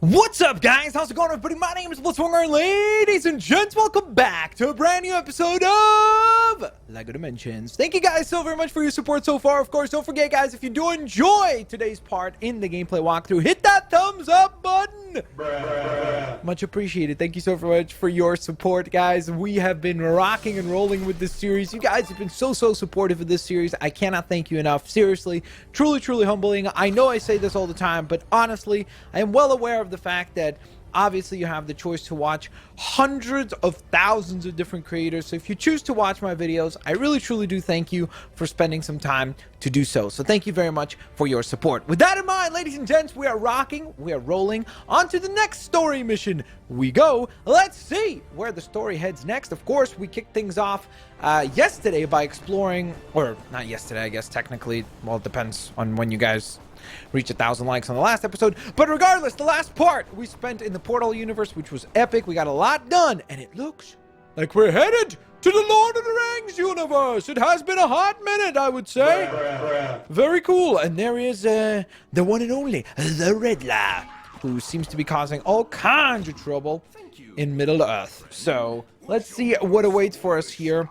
What's up, guys? How's it going, everybody? My name is Blitzwinger, and ladies and gents, welcome back to a brand new episode of LEGO Dimensions. Thank you guys so very much for your support so far. Of course, don't forget, guys, if you do enjoy today's part in the gameplay walkthrough, hit that thumbs up button. Much appreciated. Thank you so very much for your support, guys. We have been rocking and rolling with this series. You guys have been so supportive of this series. I cannot thank you enough. Seriously, truly humbling. I know I say this all the time, but honestly, I am well aware of the fact that obviously you have the choice to watch hundreds of thousands of different creators. So if you choose to watch my videos, I really truly do thank you for spending some time to do so. So thank you very much for your support. With that in mind, ladies and gents, we are rocking, we are rolling on to the next story mission. We go. Let's see where the story heads next. Of course, we kicked things off yesterday by exploring, or not yesterday, I guess technically. Well, it depends on when you guys reach 1,000 likes on the last episode, but regardless, the last part we spent in the Portal universe, which was epic. We got a lot done, and it looks like we're headed to the Lord of the Rings universe. It has been a hot minute, I would say. Very cool. And there is the one and only the Riddler, who seems to be causing all kinds of trouble in Middle Earth. So let's see what awaits for us here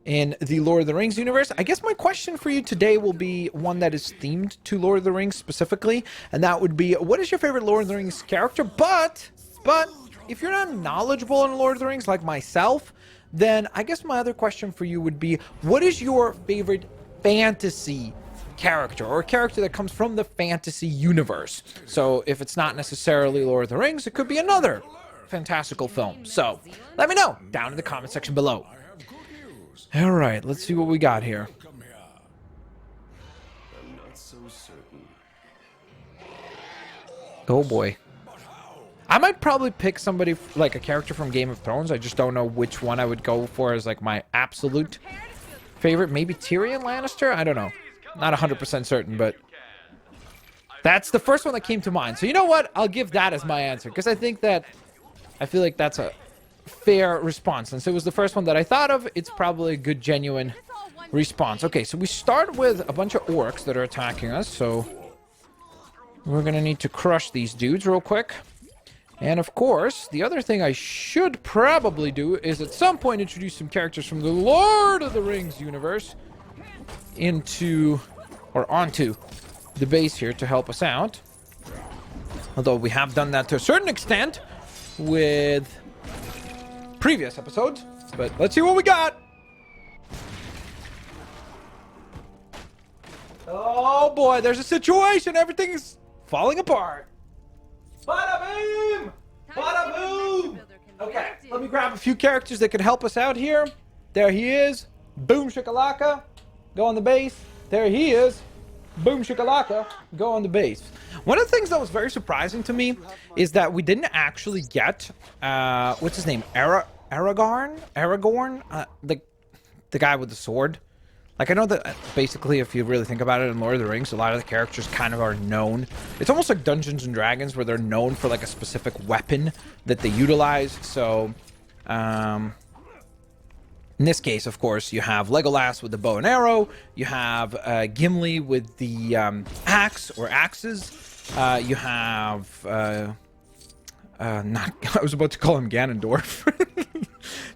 in the Lord of the Rings universe. I guess my question for you today will be one that is themed to Lord of the Rings specifically, and that would be, what is your favorite Lord of the Rings character? But if you're not knowledgeable in Lord of the Rings like myself, then I guess my other question for you would be, what is your favorite fantasy character, or a character that comes from the fantasy universe? So if it's not necessarily Lord of the Rings, it could be another fantastical film. So let me know down in the comment section below. All right, let's see what we got here. Oh boy. I might probably pick somebody like a character from Game of Thrones. I just don't know which one I would go for as like my absolute favorite. Maybe Tyrion Lannister? I don't know. Not 100% certain, but that's the first one that came to mind. So you know what? I'll give that as my answer, because I feel like that's a fair response. Since it was the first one that I thought of, it's probably a good, genuine response. Okay, so we start with a bunch of orcs that are attacking us, so we're gonna need to crush these dudes real quick. And of course, the other thing I should probably do is at some point introduce some characters from the Lord of the Rings universe into, or onto, the base here to help us out. Although we have done that to a certain extent with previous episodes, but let's see what we got. Oh boy, there's a situation. Everything's falling apart. Bada boom! Bada boom! Okay, let me grab a few characters that could help us out here. There he is. Boom shakalaka. Go on the base. There he is. Boom shakalaka. Go on the base. One of the things that was very surprising to me is that we didn't actually get what's his name? Aragorn, the guy with the sword. Like, I know that basically, if you really think about it, in Lord of the Rings, a lot of the characters kind of are known. It's almost like Dungeons and Dragons, where they're known for like a specific weapon that they utilize. So in this case, of course, you have Legolas with the bow and arrow. You have Gimli with the axe or axes. You have I was about to call him Ganondorf.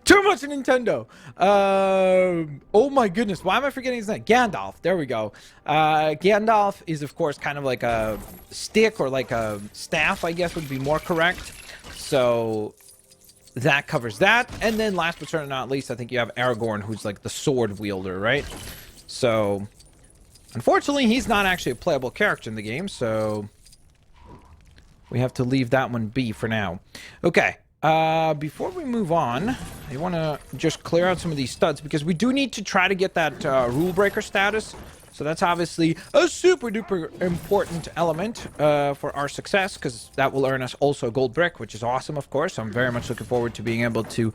Too much Nintendo. Oh my goodness, why am I forgetting his name? Gandalf. There we go. Gandalf is, of course, kind of like a stick, or like a staff, I guess would be more correct. So that covers that. And then last but certainly not least, I think you have Aragorn, who's like the sword wielder, right? So unfortunately, he's not actually a playable character in the game, so we have to leave that one be for now. Okay, before we move on, I want to just clear out some of these studs, because we do need to try to get that rule breaker status. So that's obviously a super duper important element for our success, because that will earn us also a gold brick, which is awesome, of course. So I'm very much looking forward to being able to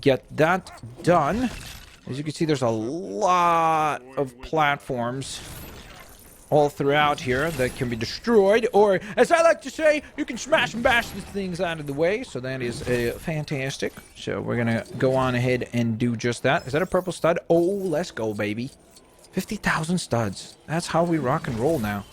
get that done. As you can see, there's a lot of platforms all throughout here that can be destroyed, or as I like to say, you can smash and bash these things out of the way. So that is fantastic. So we're gonna go on ahead and do just that. Is that a purple stud? Oh, let's go, baby. 50,000 studs. That's how we rock and roll now.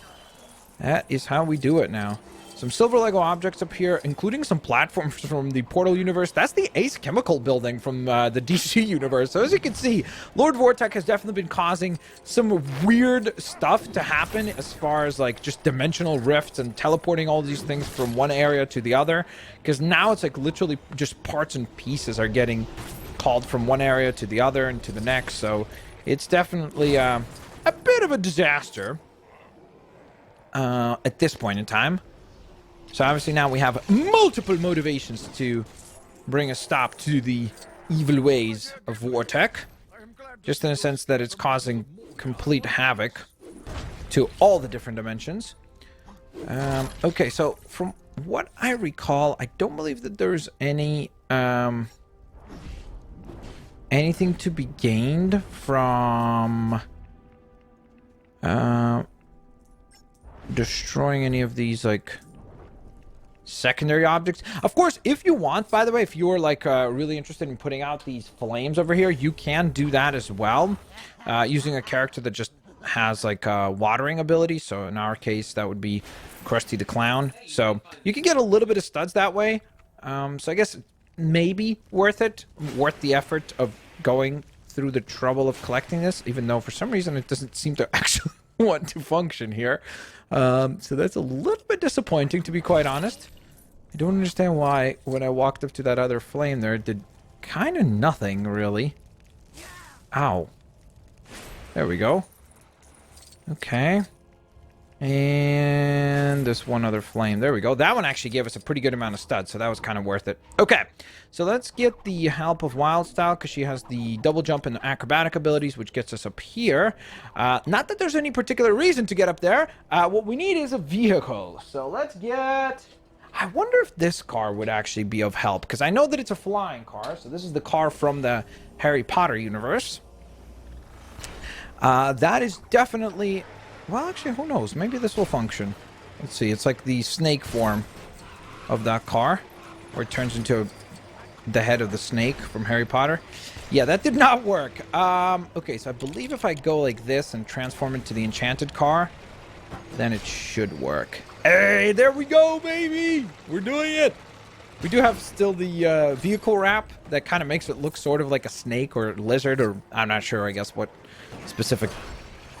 That is how we do it now. Some silver Lego objects up here, including some platforms from the Portal universe. That's the Ace Chemical building from the DC universe. So as you can see, Lord Vortek has definitely been causing some weird stuff to happen as far as like just dimensional rifts and teleporting all these things from one area to the other. Because now it's like literally just parts and pieces are getting called from one area to the other and to the next. So it's definitely a bit of a disaster at this point in time. So obviously now we have multiple motivations to bring a stop to the evil ways of Vortek. Just in a sense that it's causing complete havoc to all the different dimensions. Okay, so from what I recall, I don't believe that there's any anything to be gained from destroying any of these like secondary objects. Of course, if you want, by the way, if you're like really interested in putting out these flames over here, you can do that as well, using a character that just has like watering ability. So in our case, that would be Krusty the Clown. So you can get a little bit of studs that way. So I guess maybe worth it, worth the effort of going through the trouble of collecting this, even though for some reason it doesn't seem to actually want to function here. So that's a little bit disappointing, to be quite honest. I don't understand why when I walked up to that other flame there, it did kind of nothing, really. Ow. There we go. Okay. And this one other flame. There we go. That one actually gave us a pretty good amount of studs, so that was kind of worth it. Okay. So let's get the help of Wildstyle, because she has the double jump and the acrobatic abilities, which gets us up here. Not that there's any particular reason to get up there. What we need is a vehicle. So let's get... I wonder if this car would actually be of help, because I know that it's a flying car. So this is the car from the Harry Potter universe. That is definitely... Well, actually, who knows? Maybe this will function. Let's see. It's like the snake form of that car, where it turns into the head of the snake from Harry Potter. Yeah, that did not work. Okay, so I believe if I go like this and transform into the enchanted car, then it should work. Hey, there we go, baby! We're doing it! We do have still the vehicle wrap that kind of makes it look sort of like a snake or lizard, or I'm not sure, I guess, what specific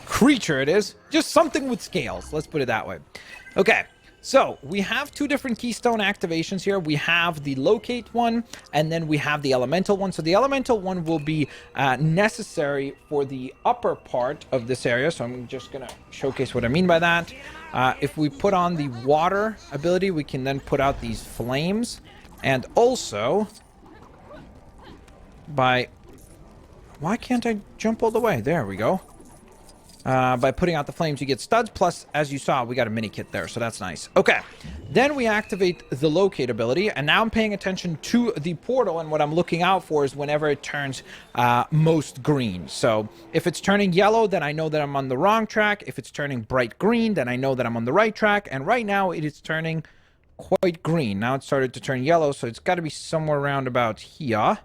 creature it is. Just something with scales, let's put it that way. Okay, so we have two different keystone activations here. We have the locate one, and then we have the elemental one. So the elemental one will be necessary for the upper part of this area. So I'm just gonna showcase what I mean by that. If we put on the water ability, we can then put out these flames, and also by... Why can't I jump all the way? There we go. By putting out the flames, you get studs. Plus, as you saw, we got a mini kit there, so that's nice. Okay, then we activate the locate ability, and now I'm paying attention to the portal, and what I'm looking out for is whenever it turns most green. So if it's turning yellow, then I know that I'm on the wrong track. If it's turning bright green, then I know that I'm on the right track. And right now, it is turning quite green. Now it started to turn yellow, so it's got to be somewhere around about here.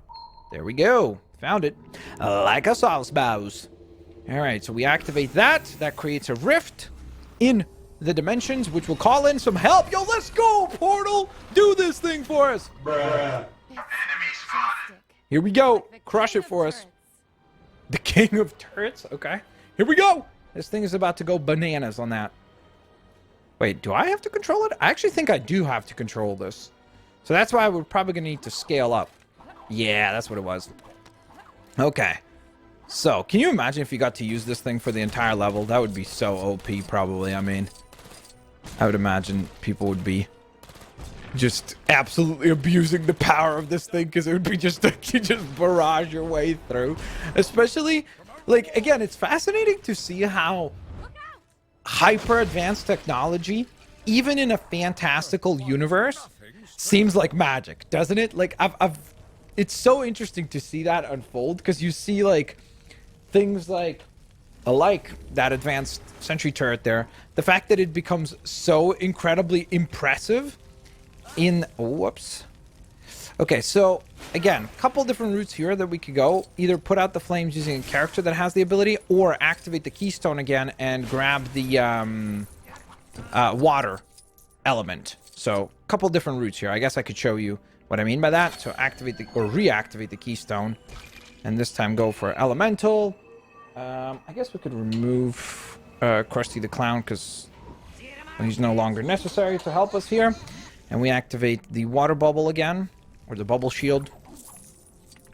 There we go. Found it. Like a sauce mouse. Alright, so we activate that. That creates a rift in the dimensions, which will call in some help. Yo, let's go, Portal! Do this thing for us! Bruh. Here we go. Crush it for us. The king of turrets? Okay. Here we go! This thing is about to go bananas on that. Wait, do I have to control it? I actually think I do have to control this. So that's why we're probably going to need to scale up. Yeah, that's what it was. Okay. So, can you imagine if you got to use this thing for the entire level? That would be so OP, probably. I mean, I would imagine people would be just absolutely abusing the power of this thing, because it would be just like you just barrage your way through. Especially, like, again, it's fascinating to see how hyper advanced technology, even in a fantastical universe, seems like magic, doesn't it? Like, it's so interesting to see that unfold, because you see, like, things like that advanced sentry turret there. The fact that it becomes so incredibly impressive in... Whoops. Okay, so, again, a couple different routes here that we could go. Either put out the flames using a character that has the ability, or activate the keystone again and grab the water element. So a couple different routes here. I guess I could show you what I mean by that. So activate the, or reactivate the keystone, and this time go for elemental. I guess we could remove Krusty the Clown because he's no longer necessary to help us here. And we activate the water bubble again, or the bubble shield,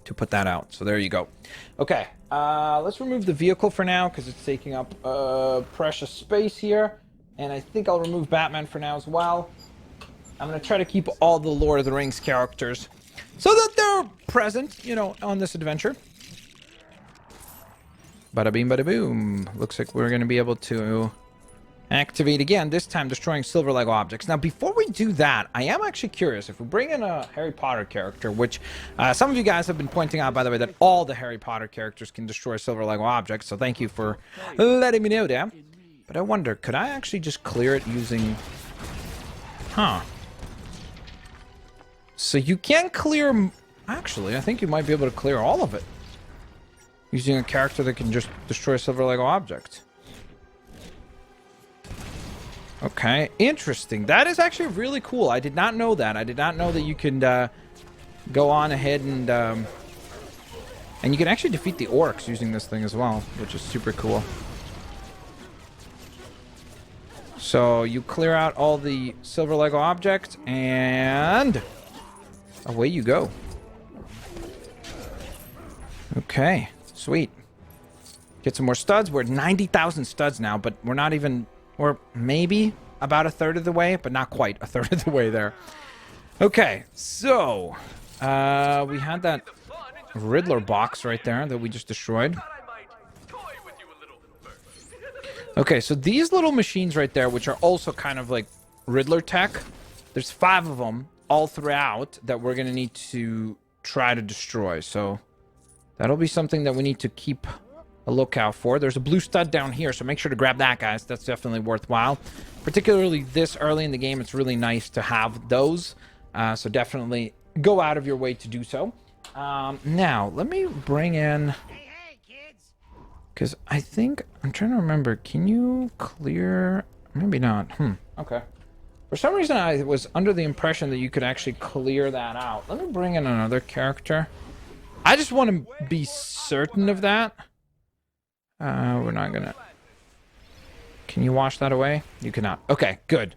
to put that out. So there you go. Okay, let's remove the vehicle for now because it's taking up precious space here. And I think I'll remove Batman for now as well. I'm going to try to keep all the Lord of the Rings characters so that they're present, you know, on this adventure. Bada beam, bada boom. Looks like we're going to be able to activate again, this time destroying silver Lego objects. Now, before we do that, I am actually curious if we bring in a Harry Potter character, which some of you guys have been pointing out, by the way, that all the Harry Potter characters can destroy silver Lego objects. So thank you for letting me know that. But I wonder, could I actually just clear it using... Huh. So you can clear... Actually, I think you might be able to clear all of it using a character that can just destroy silver Lego objects. Okay, interesting. That is actually really cool. I did not know that. I did not know that you can go on ahead and you can actually defeat the orcs using this thing as well, which is super cool. So you clear out all the silver Lego objects, and away you go. Okay, sweet. Get some more studs. We're at 90,000 studs now, but we're not even... Or maybe about a third of the way, but not quite a third of the way there. Okay, so we had that Riddler box right there that we just destroyed. Okay, so these little machines right there, which are also kind of like Riddler tech, there's 5 of them all throughout that we're going to need to try to destroy. So that'll be something that we need to keep a lookout for. There's a blue stud down here, so make sure to grab that, guys. That's definitely worthwhile. Particularly this early in the game, it's really nice to have those. So definitely go out of your way to do so. Now, let me bring in... Because I think... I'm trying to remember. Can you clear... Maybe not. Okay. For some reason, I was under the impression that you could actually clear that out. Let me bring in another character. I just want to be certain of that. We're not gonna... Can you wash that away? You cannot. Okay, good.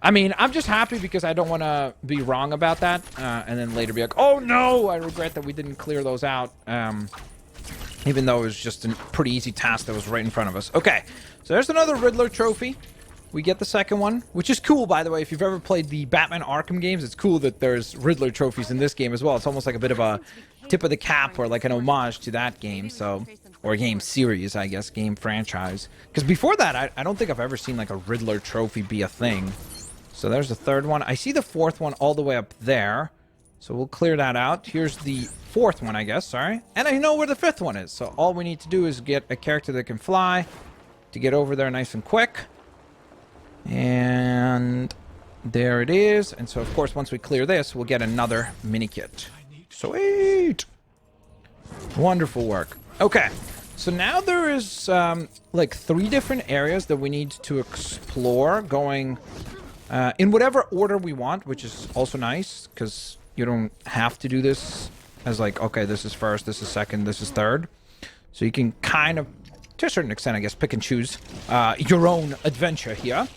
I mean, I'm just happy because I don't want to be wrong about that. And then later be like, oh no, I regret that we didn't clear those out. Even though it was just a pretty easy task that was right in front of us. Okay, so there's another Riddler trophy. We get the second one, which is cool, by the way. If you've ever played the Batman Arkham games, it's cool that there's Riddler trophies in this game as well. It's almost like a bit of a tip of the cap or like an homage to that game, so... Or game series, I guess, game franchise. Because before that, I don't think I've ever seen like a Riddler trophy be a thing. So there's the third one. I see the fourth one all the way up there. So we'll clear that out. Here's the fourth one, I guess, sorry. And I know where the fifth one is. So all we need to do is get a character that can fly to get over there nice and quick. And there it is. And so, of course, once we clear this, we'll get another mini kit. Sweet! Wonderful work. Okay, so now there is like 3 different areas that we need to explore, going in whatever order we want, which is also nice because you don't have to do this as like, okay, this is first, this is second, this is third. So you can kind of, to a certain extent, I guess, pick and choose your own adventure here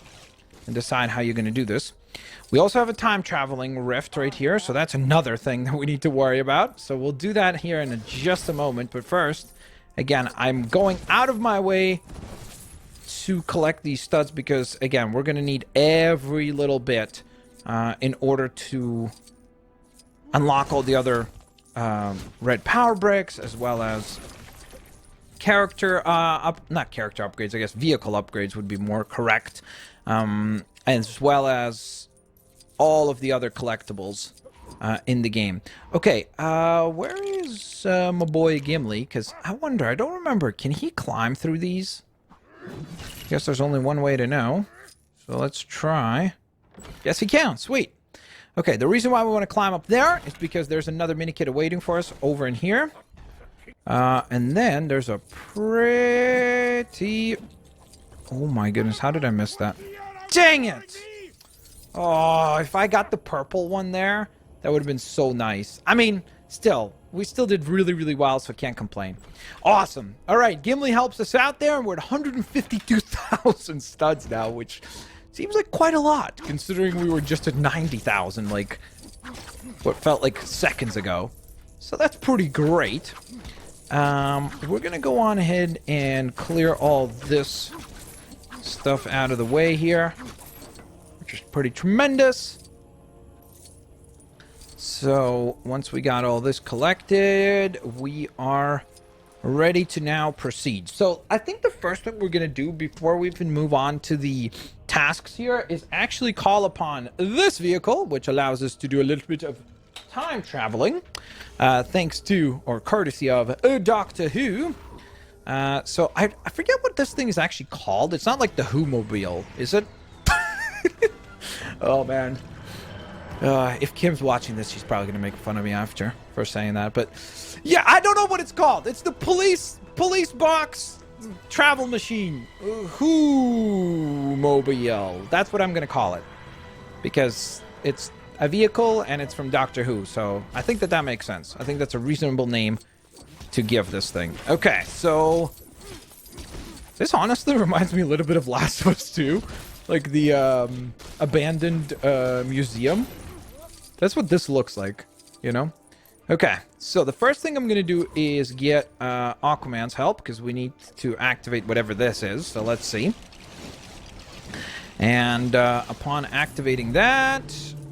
and decide how you're going to do this. We also have a time traveling rift right here, so that's another thing that we need to worry about. So we'll do that here in just a moment, but first, again, I'm going out of my way to collect these studs because, again, we're going to need every little bit in order to unlock all the other red power bricks, as well as character not character upgrades, I guess vehicle upgrades would be more correct, as well as all of the other collectibles in the game. Okay, where is my boy Gimli? Because I wonder, I don't remember, can he climb through these? I guess there's only one way to know. So let's try. Yes, he can. Sweet. Okay, the reason why we want to climb up there is because there's another mini kit awaiting for us over in here. And then there's a pretty... Oh my goodness, how did I miss that? Dang it! Oh, if I got the purple one there, that would have been so nice. I mean, still, we still did really, really well, so can't complain. Awesome. All right, Gimli helps us out there, and we're at 152,000 studs now, which seems like quite a lot, considering we were just at 90,000, like, what felt like seconds ago. So that's pretty great. We're going to go on ahead and clear all this stuff out of the way here, which is pretty tremendous. So once we got all this collected, we are ready to now proceed. So I think the first thing we're going to do before we even move on to the tasks here is actually call upon this vehicle, which allows us to do a little bit of time traveling, thanks to, or courtesy of, Doctor Who. So I forget what this thing is actually called. It's not like the Who-mobile, is it? Oh, man. If Kim's watching this, she's probably going to make fun of me after for saying that. But, yeah, I don't know what it's called. It's the police box travel machine. Who-mobile. That's what I'm going to call it. Because it's a vehicle, and it's from Doctor Who. So I think that makes sense. I think that's a reasonable name to give this thing. Okay, so this honestly reminds me a little bit of Last of Us 2. Like the abandoned museum. That's what this looks like, you know? Okay, so the first thing I'm going to do is get Aquaman's help, because we need to activate whatever this is. So let's see. And upon activating that,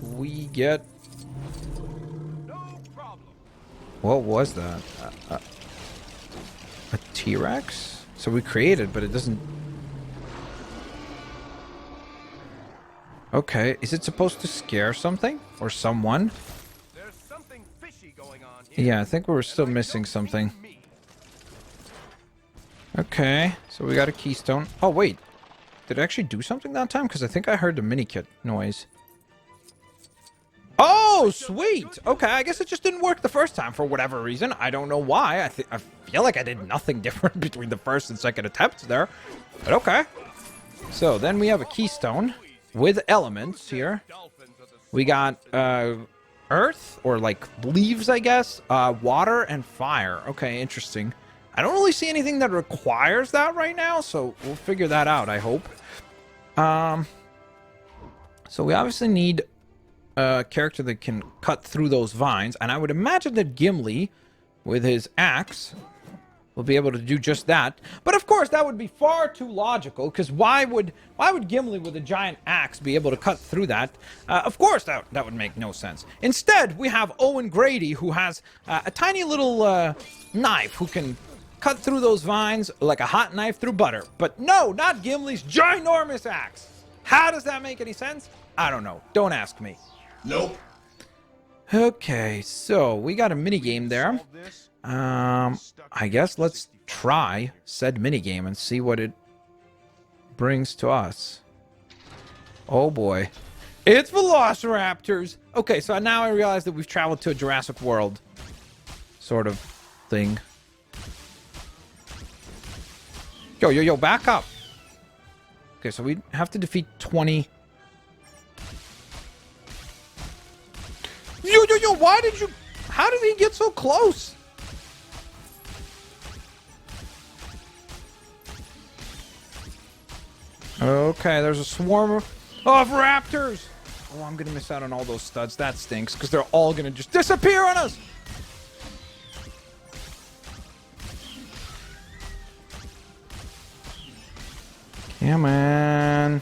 we get... What was that? A T-Rex? So we created, but it doesn't... Okay, is it supposed to scare something? Or someone? There's something fishy going on here. Yeah, I think we were still missing something. Okay, so we got a keystone. Oh, wait. Did it actually do something that time? Because I think I heard the mini-kit noise. Oh, sweet! Okay, I guess it just didn't work the first time for whatever reason. I don't know why. I feel like I did nothing different between the first and second attempts there. But okay. So, then we have a keystone with elements here. We got earth, or like leaves, I guess. Water and fire. Okay, interesting. I don't really see anything that requires that right now, so we'll figure that out, I hope. So we obviously need a character that can cut through those vines, and I would imagine that Gimli, with his axe, will be able to do just that. But of course, that would be far too logical, because why would Gimli with a giant axe be able to cut through that? Of course, that would make no sense. Instead, we have Owen Grady, who has a tiny little knife who can cut through those vines like a hot knife through butter. But no, not Gimli's ginormous axe. How does that make any sense? I don't know. Don't ask me. Nope. Okay, so we got a minigame there. I guess let's try said minigame and see what it brings to us. Oh boy. It's Velociraptors! Okay, so now I realize that we've traveled to a Jurassic World sort of thing. Yo, back up! Okay, so we have to defeat 20... Yo, why did you... How did he get so close? Okay, there's a swarm of raptors! Oh, I'm gonna miss out on all those studs. That stinks, because they're all gonna just disappear on us! Come on.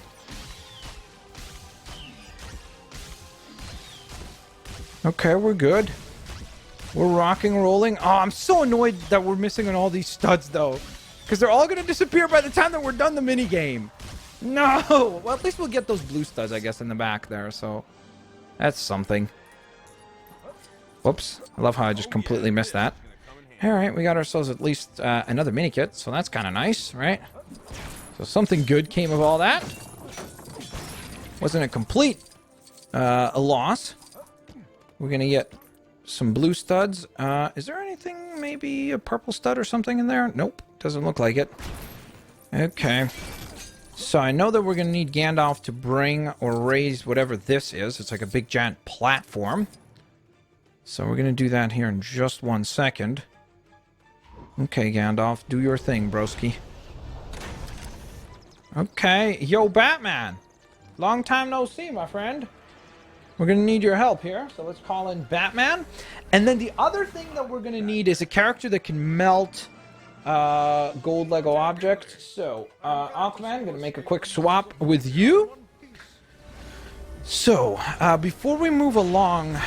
Okay, we're good. We're rocking, rolling. Oh, I'm so annoyed that we're missing on all these studs, though. Because they're all going to disappear by the time that we're done the minigame. No! Well, at least we'll get those blue studs, I guess, in the back there, so... That's something. Whoops. I love how I just completely missed that. Alright, we got ourselves at least another mini-kit, so that's kind of nice, right? So something good came of all that. Wasn't a complete a loss. We're going to get some blue studs. Is there anything, maybe a purple stud or something in there? Nope, doesn't look like it. Okay. So I know that we're going to need Gandalf to bring or raise whatever this is. It's like a big giant platform. So we're going to do that here in just 1 second. Okay, Gandalf, do your thing, broski. Okay, yo, Batman. Long time no see, my friend. We're going to need your help here, so let's call in Batman. And then the other thing that we're going to need is a character that can melt gold Lego objects. So, Aquaman, I'm going to make a quick swap with you. So, before we move along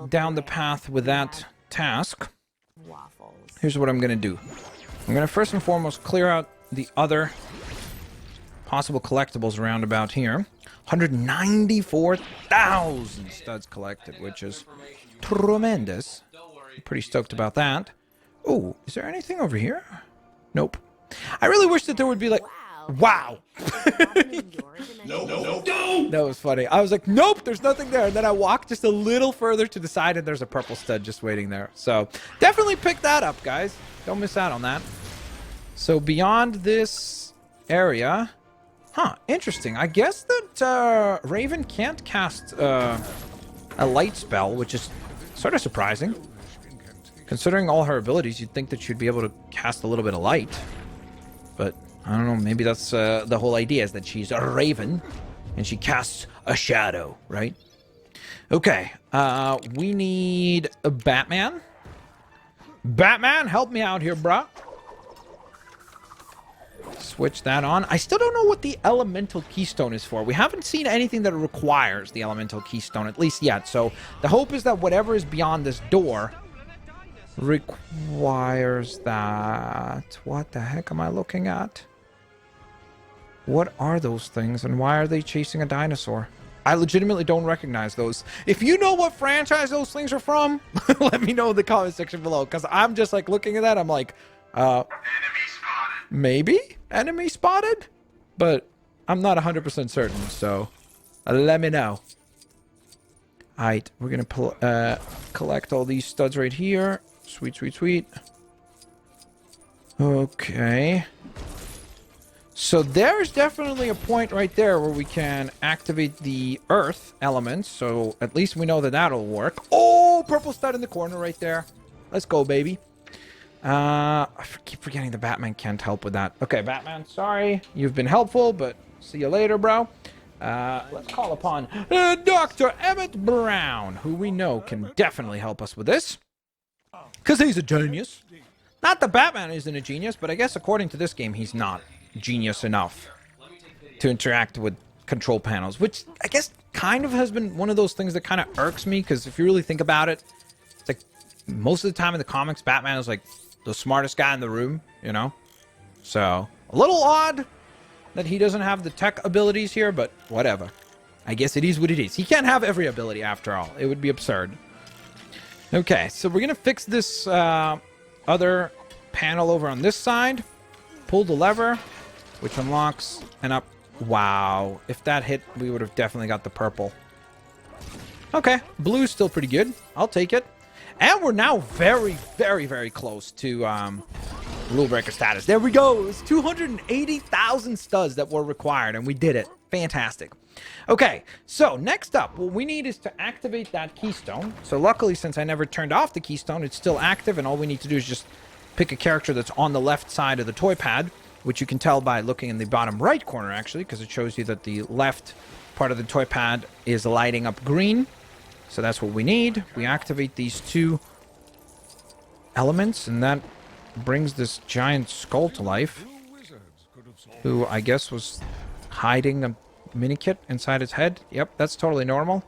down the path with that task, here's what I'm going to do. I'm going to first and foremost clear out the other possible collectibles around about here. 194,000 studs collected, which is tremendous. I'm pretty stoked about that. Oh, is there anything over here? Nope. I really wish that there would be like... Wow! No. That was funny. I was like, nope, there's nothing there. And then I walked just a little further to the side and there's a purple stud just waiting there. So definitely pick that up, guys. Don't miss out on that. So beyond this area... Huh, interesting. I guess that Raven can't cast a light spell, which is sort of surprising. Considering all her abilities, you'd think that she'd be able to cast a little bit of light. But, I don't know, maybe that's the whole idea, is that she's a Raven, and she casts a shadow, right? Okay, we need a Batman. Batman, help me out here, bruh. Switch that on. I still don't know what the elemental keystone is for. We haven't seen anything that requires the elemental keystone, at least yet. So the hope is that whatever is beyond this door requires that. What the heck am I looking at? What are those things and why are they chasing a dinosaur? I legitimately don't recognize those. If you know what franchise those things are from, let me know in the comment section below, because I'm just like looking at that. I'm like, maybe enemy spotted, but I'm not 100% certain, so let me know. Alright, we're gonna collect all these studs right here. Sweet, sweet, sweet. Okay. So there's definitely a point right there where we can activate the earth elements, so at least we know that that'll work. Oh, purple stud in the corner right there. Let's go, baby. I keep forgetting the Batman can't help with that. Okay, Batman, sorry. You've been helpful, but see you later, bro. Let's call upon Dr. Emmett Brown, who we know can definitely help us with this. Because he's a genius. Not that Batman isn't a genius, but I guess according to this game, he's not genius enough to interact with control panels, which I guess kind of has been one of those things that kind of irks me, because if you really think about it, it's like most of the time in the comics, Batman is like the smartest guy in the room, you know? So, a little odd that he doesn't have the tech abilities here, but whatever. I guess it is what it is. He can't have every ability after all. It would be absurd. Okay, so we're going to fix this other panel over on this side. Pull the lever, which unlocks and up. Wow, if that hit, we would have definitely got the purple. Okay, blue's still pretty good. I'll take it. And we're now very, very, very close to rule breaker status. There we go. It was 280,000 studs that were required, and we did it. Fantastic. Okay, so next up, what we need is to activate that keystone. So luckily, since I never turned off the keystone, it's still active, and all we need to do is just pick a character that's on the left side of the toy pad, which you can tell by looking in the bottom right corner, actually, because it shows you that the left part of the toy pad is lighting up green. So that's what we need. We activate these two elements, and that brings this giant skull to life, who I guess was hiding a mini kit inside his head. Yep, that's totally normal.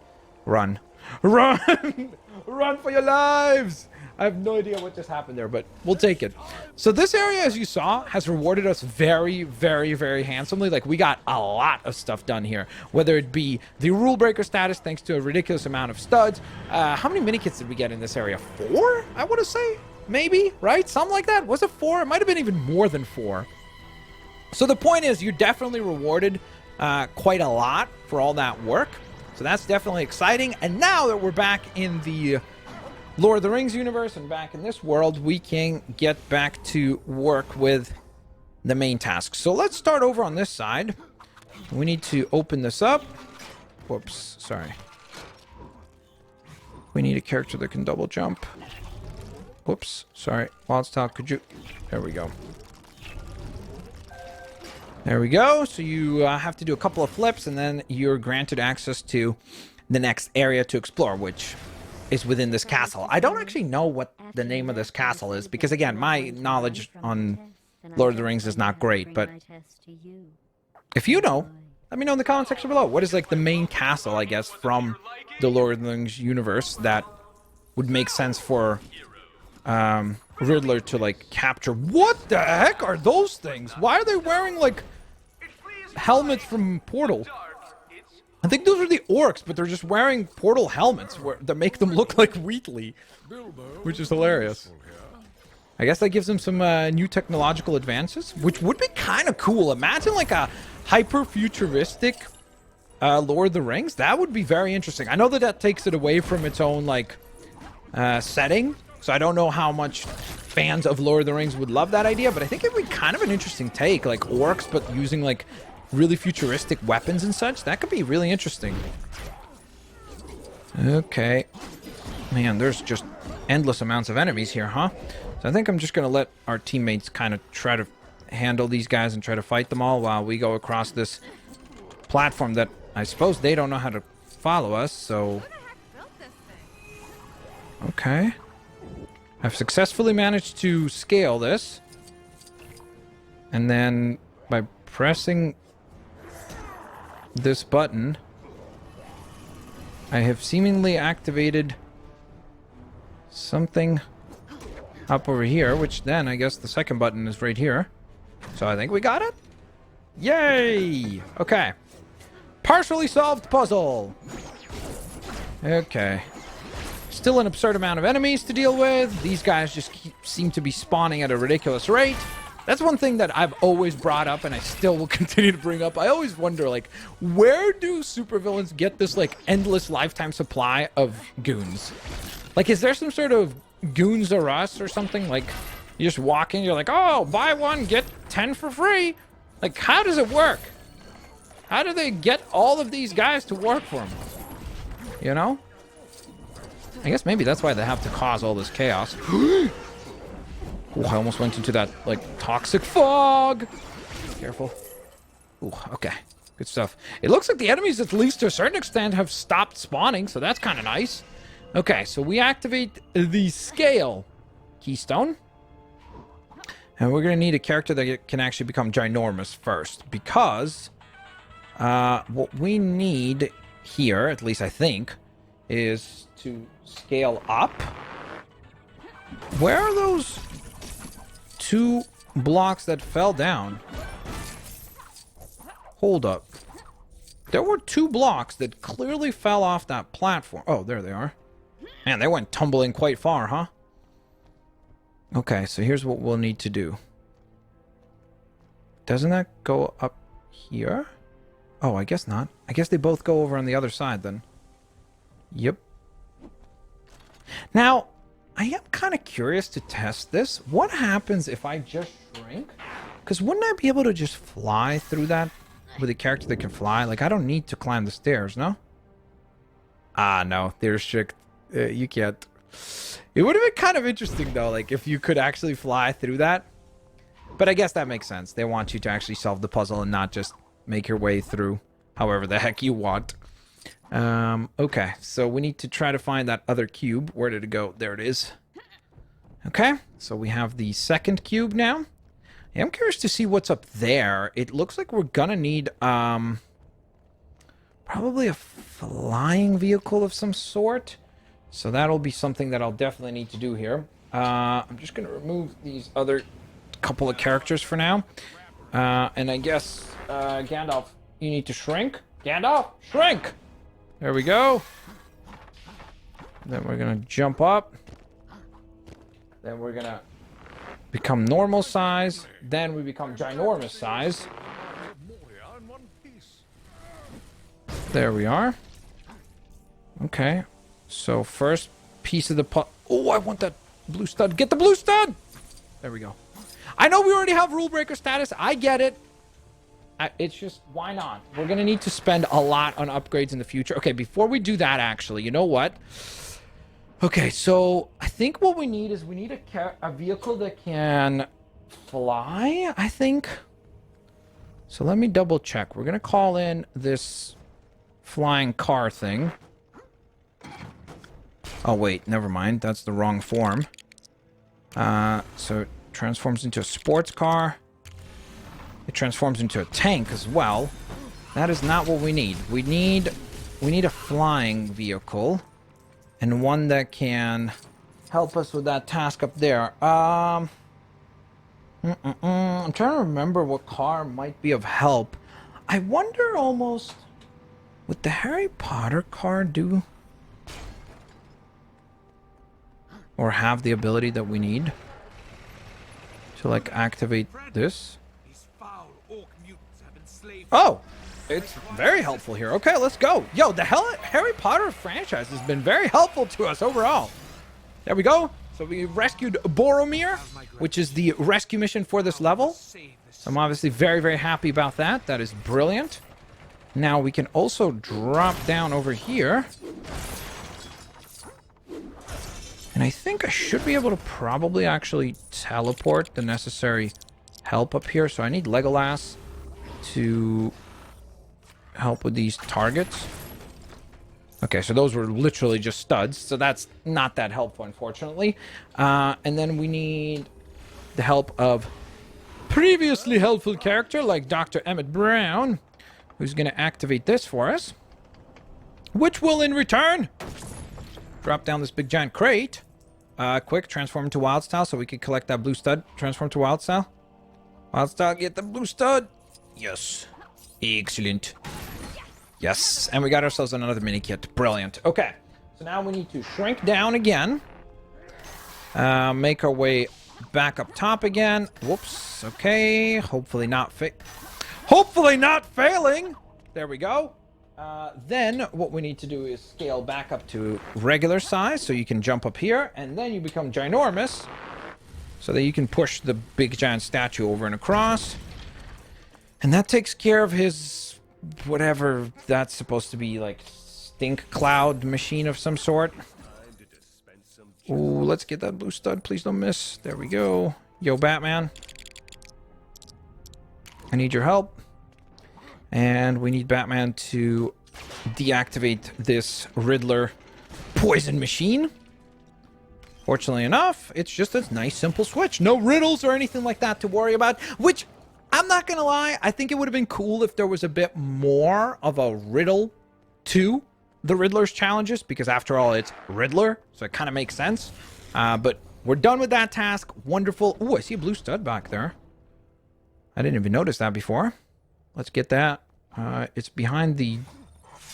Run. Run! Run for your lives! I have no idea what just happened there, but we'll take it. So this area, as you saw, has rewarded us very, very, very handsomely. Like, we got a lot of stuff done here. Whether it be the rule breaker status, thanks to a ridiculous amount of studs. How many minikits did we get in this area? 4, I want to say? Maybe, right? Something like that. Was it 4? It might have been even more than 4. So the point is, you're definitely rewarded quite a lot for all that work. So that's definitely exciting. And now that we're back in the Lord of the Rings universe and back in this world, we can get back to work with the main task. So let's start over on this side. We need to open this up. Whoops, sorry. We need a character that can double jump. Whoops, sorry. Wildstyle, could you... There we go. There we go. So you have to do a couple of flips, and then you're granted access to the next area to explore, which is within this castle. I don't actually know what the name of this castle is, because again, my knowledge on Lord of the Rings is not great, but if you know, let me know in the comment section below. What is like the main castle, I guess, from the Lord of the Rings universe that would make sense for Riddler to like capture? What the heck are those things? Why are they wearing like helmets from Portal? I think those are the orcs, but they're just wearing Portal helmets that make them look like Wheatley, which is hilarious. I guess that gives them some new technological advances, which would be kind of cool. Imagine like a hyper-futuristic Lord of the Rings. That would be very interesting. I know that that takes it away from its own like setting, so I don't know how much fans of Lord of the Rings would love that idea, but I think it would be kind of an interesting take, like orcs, but using like really futuristic weapons and such. That could be really interesting. Okay. Man, there's just endless amounts of enemies here, huh? So I think I'm just going to let our teammates kind of try to handle these guys and try to fight them all while we go across this platform that I suppose they don't know how to follow us, so... Okay. I've successfully managed to scale this. And then by pressing this button, I have seemingly activated something up over here, which then I guess the second button is right here. So I think we got it. Yay! Okay. Partially solved puzzle. Okay. Still an absurd amount of enemies to deal with. These guys just seem to be spawning at a ridiculous rate. That's one thing that I've always brought up, and I still will continue to bring up. I always wonder, like, where do supervillains get this, like, endless lifetime supply of goons? Like, is there some sort of Goons R Us or something? Like, you just walk in, you're like, oh, buy one, get 10 for free. Like, how does it work? How do they get all of these guys to work for them? You know? I guess maybe that's why they have to cause all this chaos. Ooh, I almost went into that, like, toxic fog. Careful. Ooh, okay. Good stuff. It looks like the enemies, at least to a certain extent, have stopped spawning, so that's kind of nice. Okay, so we activate the scale keystone. And we're going to need a character that can actually become ginormous first, because what we need here, at least I think, is to scale up. Where are those two blocks that fell down? Hold up. There were two blocks that clearly fell off that platform. Oh, there they are. Man, they went tumbling quite far, huh? Okay, so here's what we'll need to do. Doesn't that go up here? Oh, I guess not. I guess they both go over on the other side then. Yep. Now, I am kind of curious to test this. What happens if I just shrink? Because wouldn't I be able to just fly through that with a character that can fly? Like, I don't need to climb the stairs, no? Ah, no. They're strict. You can't. It would have been kind of interesting, though, like, if you could actually fly through that. But I guess that makes sense. They want you to actually solve the puzzle and not just make your way through however the heck you want. Okay, so we need to try to find that other cube. Where did it go? There it is. Okay, so we have the second cube now. Yeah, I'm curious to see what's up there. It looks like we're gonna need, probably a flying vehicle of some sort. So that'll be something that I'll definitely need to do here. I'm just gonna remove these other couple of characters for now. And I guess, Gandalf, you need to shrink. Gandalf, shrink! There we go. Then we're gonna jump up. Then we're gonna become normal size. Then we become ginormous size. There we are. Okay. So first piece of the oh, I want that blue stud. Get the blue stud! There we go. I know we already have rule breaker status. I get it. It's just, why not? We're going to need to spend a lot on upgrades in the future. Okay, before we do that, actually, you know what? Okay, so I think what we need is we need a vehicle that can fly, I think. So let me double check. We're going to call in this flying car thing. Oh, wait, never mind. That's the wrong form. So it transforms into a sports car. It transforms into a tank as well. That is not what we need. We need a flying vehicle. And one that can help us with that task up there. I'm trying to remember what car might be of help. I wonder almost... Would the Harry Potter car do... Or have the ability that we need to, like, activate this? Oh! It's very helpful here. Okay, let's go. Yo, the Harry Potter franchise has been very helpful to us overall. There we go. So we rescued Boromir, which is the rescue mission for this level. So I'm obviously very, very happy about that. That is brilliant. Now we can also drop down over here. And I think I should be able to probably actually teleport the necessary help up here. So I need Legolas to help with these targets. Okay, so those were literally just studs. So that's not that helpful, unfortunately. And then we need the help of previously helpful character like Dr. Emmett Brown, who's going to activate this for us. Which will, in return, drop down this big giant crate. Quick, transform into wild style so we can collect that blue stud. Transform to wild style. Wild style, get the blue stud. Yes. Excellent. Yes. And we got ourselves another mini kit. Brilliant. Okay. So now we need to shrink down again. Make our way back up top again. Whoops. Okay. Hopefully not failing. There we go. Then what we need to do is scale back up to regular size so you can jump up here, and then you become ginormous so that you can push the big giant statue over and across. And that takes care of his whatever that's supposed to be, like stink cloud machine of some sort. Ooh, let's get that blue stud. Please don't miss. There we go. Yo, Batman. I need your help. And we need Batman to deactivate this Riddler poison machine. Fortunately enough, it's just a nice simple switch. No riddles or anything like that to worry about. Which, I'm not gonna lie, I think it would have been cool if there was a bit more of a riddle to the Riddler's challenges. Because after all, it's Riddler. So it kind of makes sense. But we're done with that task. Wonderful. Ooh, I see a blue stud back there. I didn't even notice that before. Let's get that. It's behind the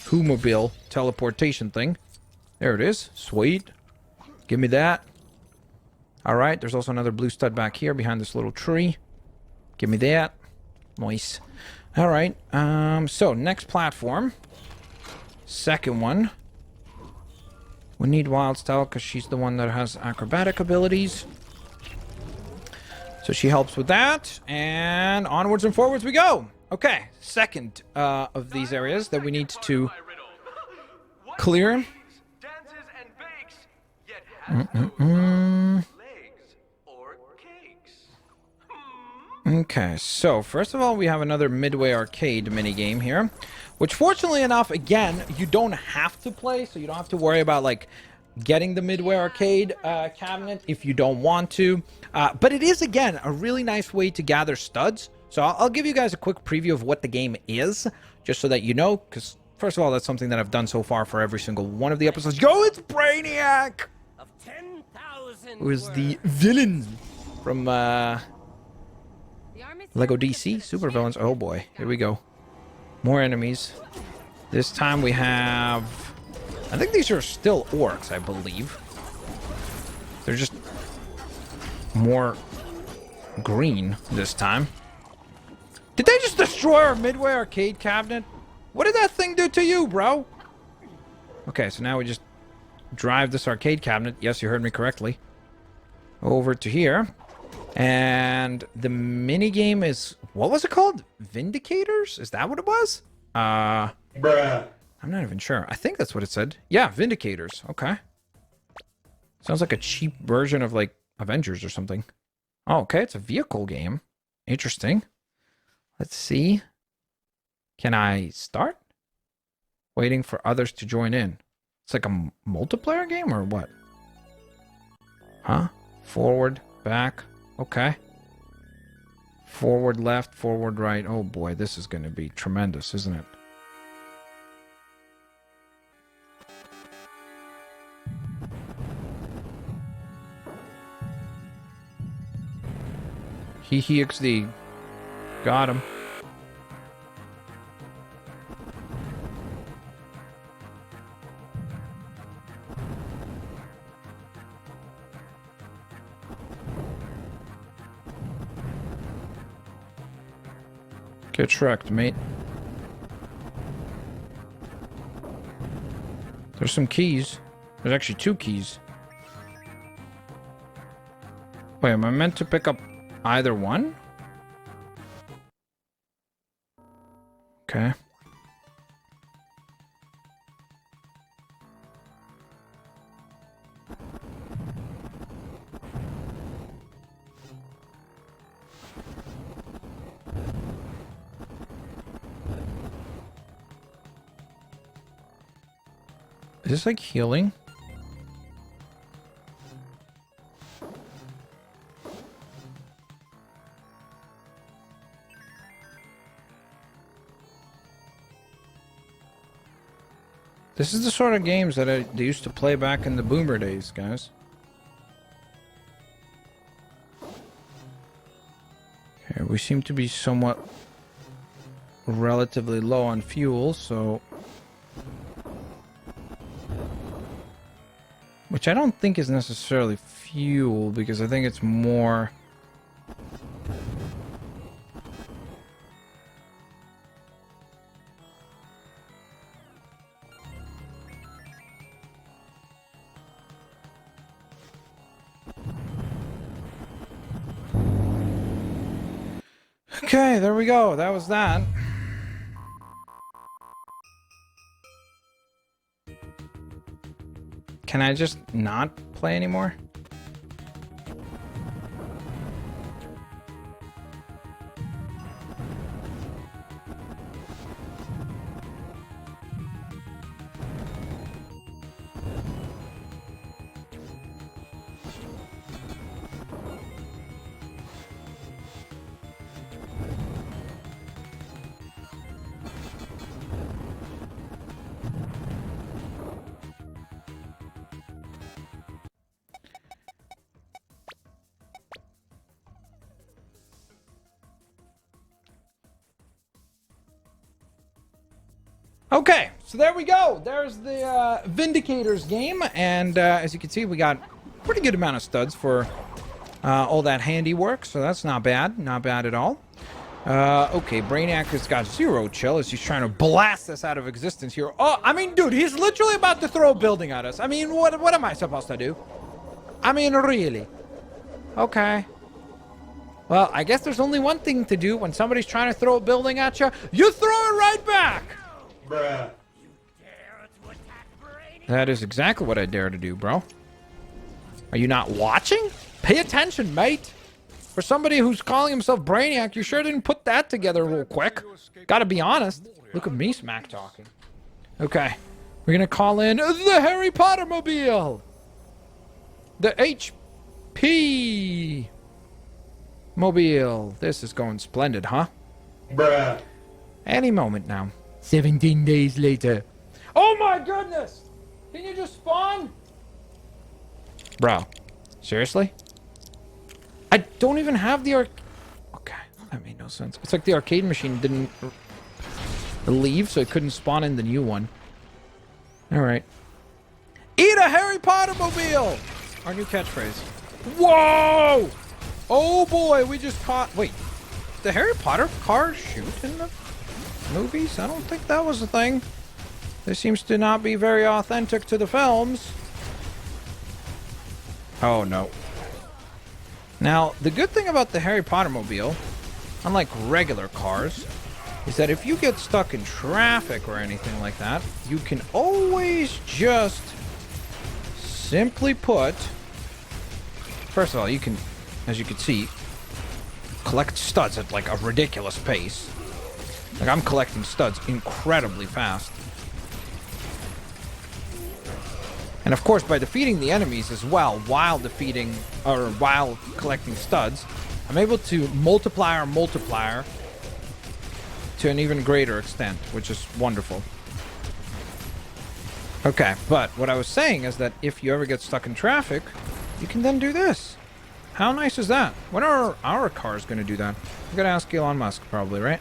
Who-mobile teleportation thing. There it is. Sweet. Give me that. Alright, there's also another blue stud back here behind this little tree. Give me that. Nice. Alright, so next platform. Second one. We need Wildstyle because she's the one that has acrobatic abilities. So she helps with that. And onwards and forwards we go. Okay, second of these areas that we need to clear. Okay, so first of all, we have another Midway Arcade minigame here, which fortunately enough, again, you don't have to play, so you don't have to worry about, like, getting the Midway Arcade cabinet if you don't want to. But it is, again, a really nice way to gather studs. So I'll give you guys a quick preview of what the game is, just so that you know, because first of all, that's something that I've done so far for every single one of the episodes. Yo, it's Brainiac! Who is the villain from Lego DC Super Villains. Oh boy, here we go. More enemies. This time we have... I think these are still orcs, I believe. They're just more green this time. Did they just destroy our Midway Arcade cabinet? What did that thing do to you, bro? Okay, so now we just drive this arcade cabinet. Yes, you heard me correctly. Over to here. And the mini game is, what was it called? Vindicators? Is that what it was? Bruh. I'm not even sure. I think that's what it said. Yeah, Vindicators. Okay. Sounds like a cheap version of like Avengers or something. Oh, okay, it's a vehicle game. Interesting. Let's see. Can I start? Waiting for others to join in. It's like a multiplayer game or what? Huh? Forward, back. Okay. Forward, left, forward, right. Oh boy, this is going to be tremendous, isn't it? He XD. Got him. Get tracked, mate. There's some keys. There's actually 2 keys. Wait, am I meant to pick up either one? Okay. Is this like healing? This is the sort of games that I used to play back in the boomer days, guys. Okay, we seem to be somewhat relatively low on fuel, so... Which I don't think is necessarily fuel, because I think it's more... Okay, there we go. That was that. Can I just not play anymore? Okay, so there we go. There's the Vindicators game, and as you can see, we got a pretty good amount of studs for all that handiwork, so that's not bad. Not bad at all. Okay, Brainiac has got 0 chill as he's trying to blast us out of existence here. Oh, I mean, dude, he's literally about to throw a building at us. I mean, what am I supposed to do? I mean, really? Okay. Well, I guess there's only one thing to do when somebody's trying to throw a building at you. You throw it right back! Bruh. That is exactly what I dare to do, bro. Are you not watching? Pay attention, mate. For somebody who's calling himself Brainiac, you sure didn't put that together real quick. Gotta be honest. Look at me smack talking. Okay. We're gonna call in the Harry Potter mobile. The HP mobile. This is going splendid, huh? Bruh. Any moment now. 17 days later. Oh my goodness! Can you just spawn? Bro. Seriously? I don't even have the Okay, that made no sense. It's like the arcade machine didn't leave, so it couldn't spawn in the new one. Alright. Eat a Harry Potter mobile! Our new catchphrase. Whoa! Oh boy, we just caught... Wait. Did the Harry Potter car shoot in the movies? I don't think that was a thing. This seems to not be very authentic to the films. Oh no. Now, the good thing about the Harry Potter mobile, unlike regular cars, is that if you get stuck in traffic or anything like that, you can always just simply put... First of all, you can, as you can see, collect studs at like a ridiculous pace. Like, I'm collecting studs incredibly fast. And of course, by defeating the enemies as well, while collecting studs, I'm able to multiply our multiplier to an even greater extent, which is wonderful. Okay, but what I was saying is that if you ever get stuck in traffic, you can then do this. How nice is that? When are our cars going to do that? I'm going to ask Elon Musk, probably, right?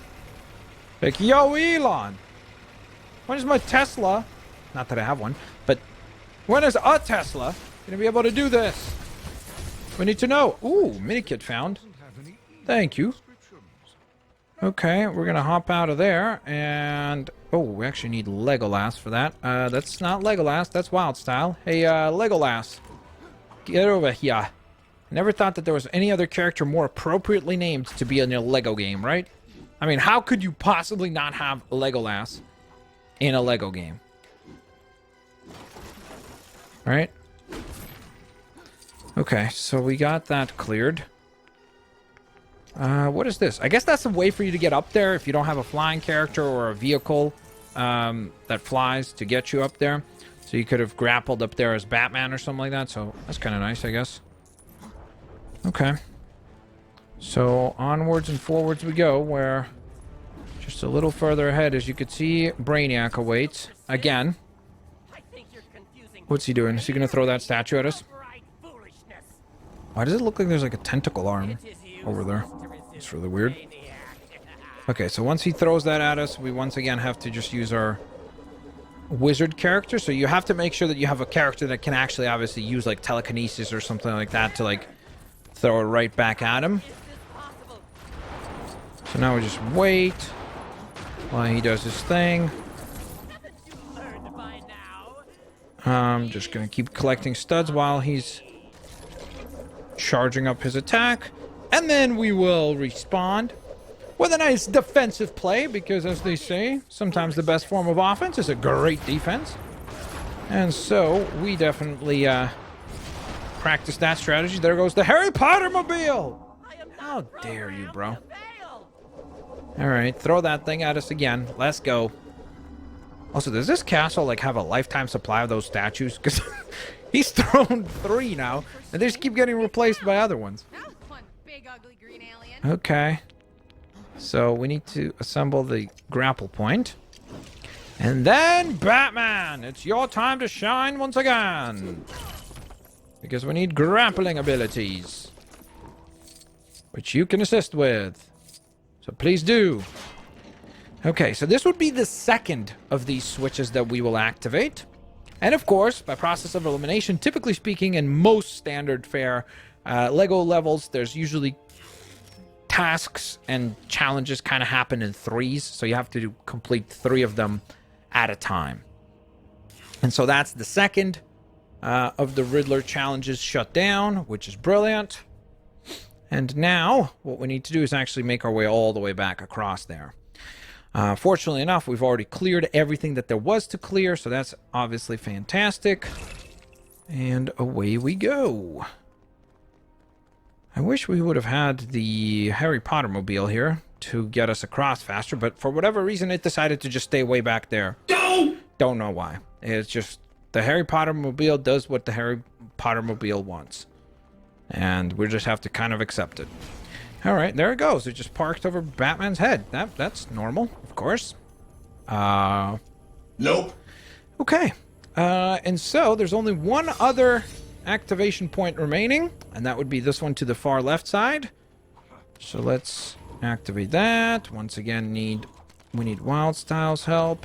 Like, yo, Elon! When is my Tesla? Not that I have one, but when is a Tesla going to be able to do this? We need to know. Ooh, minikit found. Thank you. Okay, we're going to hop out of there, and... Oh, we actually need Legolas for that. That's not Legolas, that's Wild Style. Hey, Legolas. Get over here. Never thought that there was any other character more appropriately named to be in a Lego game, right? I mean, how could you possibly not have Legolas in a Lego game? Right? Okay, so we got that cleared. What is this? I guess that's a way for you to get up there if you don't have a flying character or a vehicle that flies to get you up there. So you could have grappled up there as Batman or something like that. So that's kind of nice, I guess. Okay. So onwards and forwards we go, where just a little further ahead, as you could see, Brainiac awaits. Again. What's he doing? Is he going to throw that statue at us? Why does it look like there's like a tentacle arm over there? It's really weird. Okay, so once he throws that at us, we once again have to just use our wizard character. So you have to make sure that you have a character that can actually obviously use like telekinesis or something like that to like throw it right back at him. So now we just wait while he does his thing. I'm just going to keep collecting studs while he's charging up his attack. And then we will respond with a nice defensive play, because as they say, sometimes the best form of offense is a great defense. And so we definitely practice that strategy. There goes the Harry Potter mobile! How dare you, bro? Alright, throw that thing at us again. Let's go. Also, does this castle like have a lifetime supply of those statues? Because he's thrown 3 now, and they just keep getting replaced by other ones. Big, ugly green alien. Okay. So we need to assemble the grapple point. And then, Batman! It's your time to shine once again! Because we need grappling abilities. Which you can assist with. So please do. Okay, so this would be the second of these switches that we will activate. And of course, by process of elimination, typically speaking, in most standard fare Lego levels, there's usually tasks and challenges kind of happen in 3s. So you have to complete 3 of them at a time. And so that's the second of the Riddler challenges shut down, which is brilliant. And now what we need to do is actually make our way all the way back across there. Fortunately enough, we've already cleared everything that there was to clear, so that's obviously fantastic. And away we go. I wish we would have had the Harry Potter mobile here to get us across faster, but for whatever reason, it decided to just stay way back there. Don't know why. It's just the Harry Potter mobile does what the Harry Potter mobile wants. And we just have to kind of accept it. All right, there it goes. It just parked over Batman's head. That's normal, of course. Nope. Okay. And so there's only one other activation point remaining, and that would be this one to the far left side. So let's activate that. Once again, we need Wild Style's help.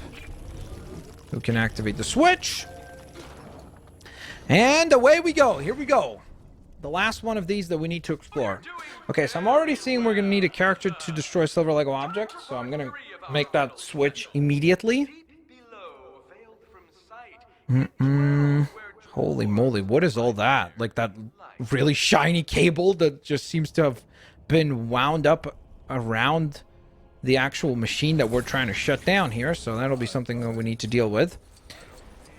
Who can activate the switch? And away we go. Here we go. The last one of these that we need to explore. Okay, so I'm already seeing we're going to need a character to destroy silver Lego objects, so I'm going to make that switch immediately. Holy moly, what is all that? Like that really shiny cable that just seems to have been wound up around the actual machine that we're trying to shut down here. So that'll be something that we need to deal with.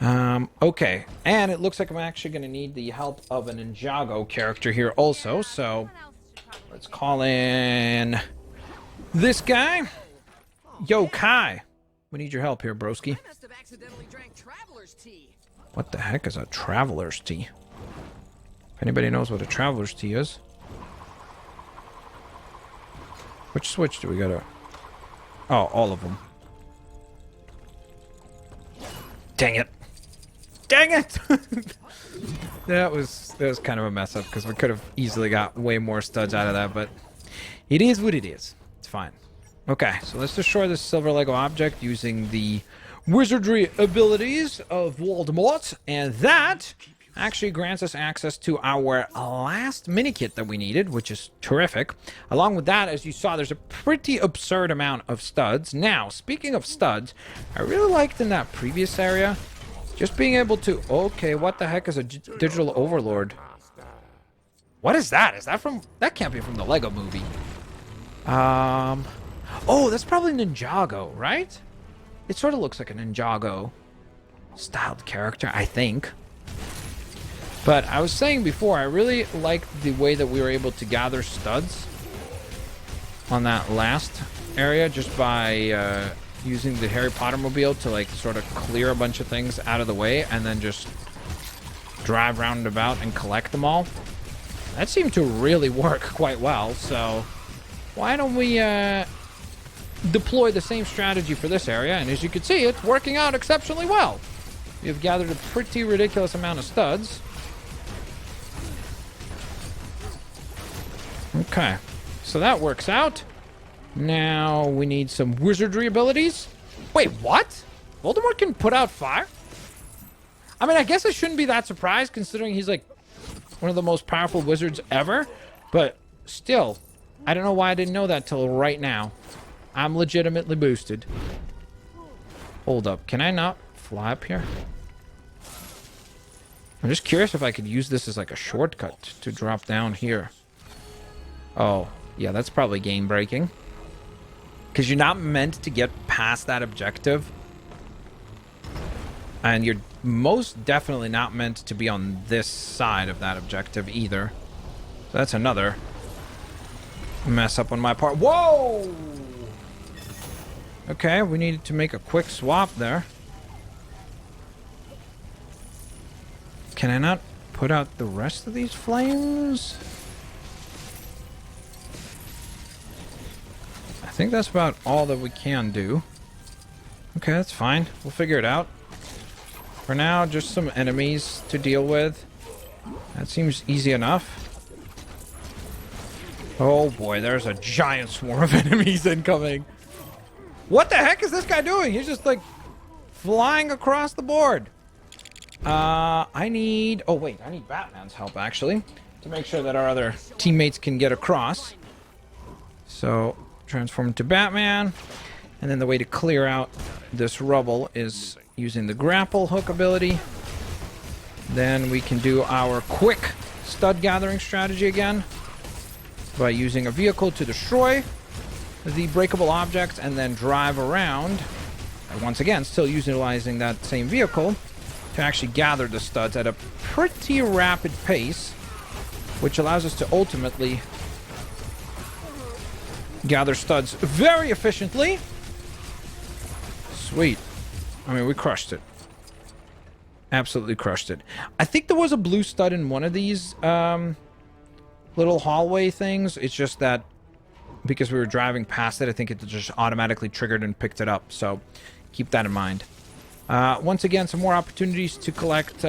Okay. And it looks like I'm actually going to need the help of an Ninjago character here also. So let's call in this guy. Yo, Kai. We need your help here, broski. I must have accidentally drank traveler's tea. What the heck is a traveler's tea? If anybody knows what a traveler's tea is. Which switch do we gotta... Oh, all of them. Dang it. Dang it! that was kind of a mess up, because we could have easily got way more studs out of that, but it is what it is. It's fine. Okay, so let's destroy this silver Lego object using the wizardry abilities of Voldemort, and that actually grants us access to our last mini-kit that we needed, which is terrific. Along with that, as you saw, there's a pretty absurd amount of studs. Now, speaking of studs, I really liked in that previous area, just being able to... Okay, what the heck is a digital overlord? What is that? Is that from... That can't be from the Lego movie. Oh, that's probably Ninjago, right? It sort of looks like a Ninjago styled character, I think. But I was saying before, I really liked the way that we were able to gather studs on that last area just by using the Harry Potter mobile to like sort of clear a bunch of things out of the way and then just drive round and about and collect them all. That seemed to really work quite well, so why don't we deploy the same strategy for this area? And as you can see, it's working out exceptionally well. We've gathered a pretty ridiculous amount of studs. Okay, so that works out. Now we need some wizardry abilities. Wait, what? Voldemort can put out fire? I mean, I guess I shouldn't be that surprised considering he's like one of the most powerful wizards ever. But still, I don't know why I didn't know that till right now. I'm legitimately boosted. Hold up, can I not fly up here? I'm just curious if I could use this as like a shortcut to drop down here. Oh, yeah, that's probably game breaking. Because you're not meant to get past that objective. And you're most definitely not meant to be on this side of that objective either. So that's another mess up on my part. Whoa! Okay, we needed to make a quick swap there. Can I not put out the rest of these flames? I think that's about all that we can do. Okay, that's fine. We'll figure it out. For now, just some enemies to deal with. That seems easy enough. Oh boy, there's a giant swarm of enemies incoming. What the heck is this guy doing? He's just like flying across the board. I need... Oh wait, I need Batman's help actually to make sure that our other teammates can get across. So, transform into Batman. And then the way to clear out this rubble is using the grapple hook ability. Then we can do our quick stud gathering strategy again by using a vehicle to destroy the breakable objects and then drive around. And once again, still utilizing that same vehicle to actually gather the studs at a pretty rapid pace, which allows us to ultimately gather studs very efficiently. Sweet. I mean, we crushed it. Absolutely crushed it. I think there was a blue stud in one of these little hallway things. It's just that because we were driving past it, I think it just automatically triggered and picked it up. So keep that in mind. Once again, some more opportunities to collect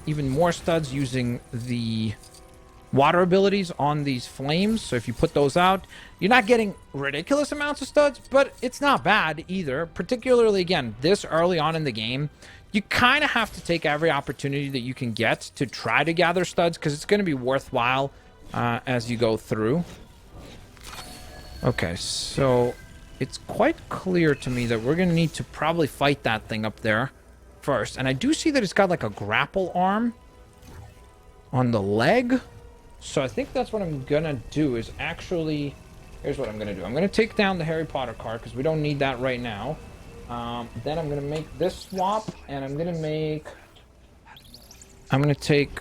even more studs using the water abilities on these flames. So if you put those out, you're not getting ridiculous amounts of studs, but it's not bad either. Particularly, again, this early on in the game, you kind of have to take every opportunity that you can get to try to gather studs because it's going to be worthwhile as you go through. Okay, so it's quite clear to me that we're going to need to probably fight that thing up there first. And I do see that it's got like a grapple arm on the leg. So I think that's what I'm gonna do is actually... Here's what I'm gonna do. I'm gonna take down the Harry Potter card because we don't need that right now. Then I'm gonna make this swap, and I'm gonna take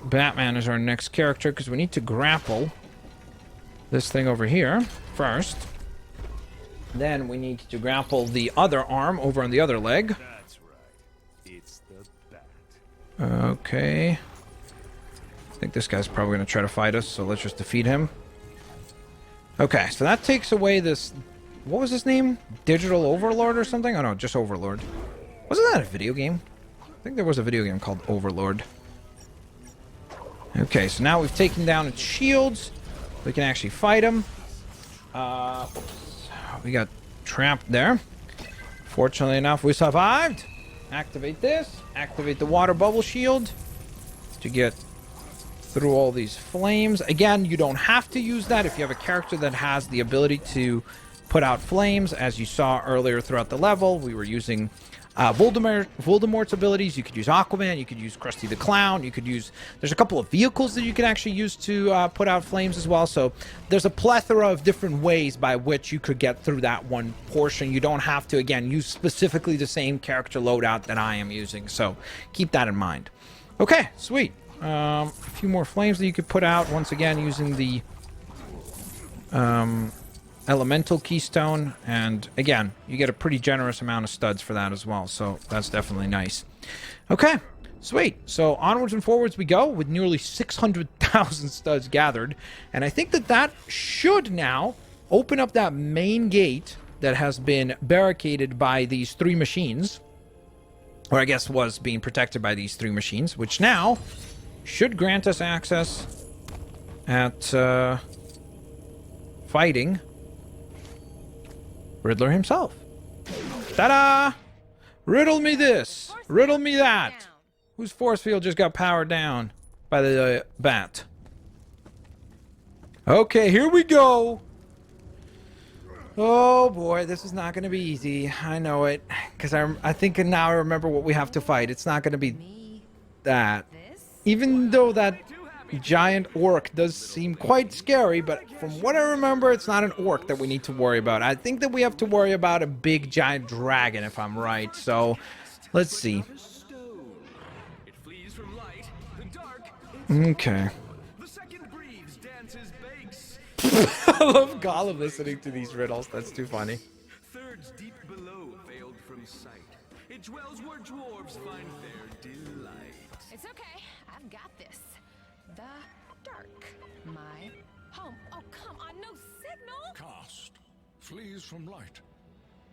Batman as our next character because we need to grapple this thing over here first. Then we need to grapple the other arm over on the other leg. That's right. It's the bat. Okay. I think this guy's probably going to try to fight us, so let's just defeat him. Okay, so that takes away this... What was his name? Digital Overlord or something? Oh no, just Overlord. Wasn't that a video game? I think there was a video game called Overlord. Okay, so now we've taken down its shields. We can actually fight him. We got trapped there. Fortunately enough, we survived. Activate this. Activate the water bubble shield to get through all these flames. Again, you don't have to use that if you have a character that has the ability to put out flames. As you saw earlier throughout the level, we were using Voldemort's abilities. You could use Aquaman, you could use Krusty the Clown, you could use... There's a couple of vehicles that you can actually use to put out flames as well. So there's a plethora of different ways by which you could get through that one portion. You don't have to, again, use specifically the same character loadout that I am using. So keep that in mind. Okay, sweet. A few more flames that you could put out, once again, using the elemental keystone, and again, you get a pretty generous amount of studs for that as well, so that's definitely nice. Okay, sweet. So onwards and forwards we go with nearly 600,000 studs gathered, and I think that that should now open up that main gate that has been barricaded by these three machines, or I guess was being protected by these three machines, which now should grant us access at fighting Riddler himself. Ta-da! Riddle me this. Riddle me that. Whose force field just got powered down by the bat? Okay, here we go. Oh boy, this is not going to be easy. I know it. Because I think now I remember what we have to fight. It's not going to be that. Even though that giant orc does seem quite scary, but from what I remember, it's not an orc that we need to worry about. I think that we have to worry about a big giant dragon, if I'm right. So, let's see. Okay. I love Gollum listening to these riddles. That's too funny. Thirds deep below failed from sight. It dwells where dwarves find their delight. It's okay. I've got this. The dark. My home. Oh, come on. No signal. Cast. Flees from light.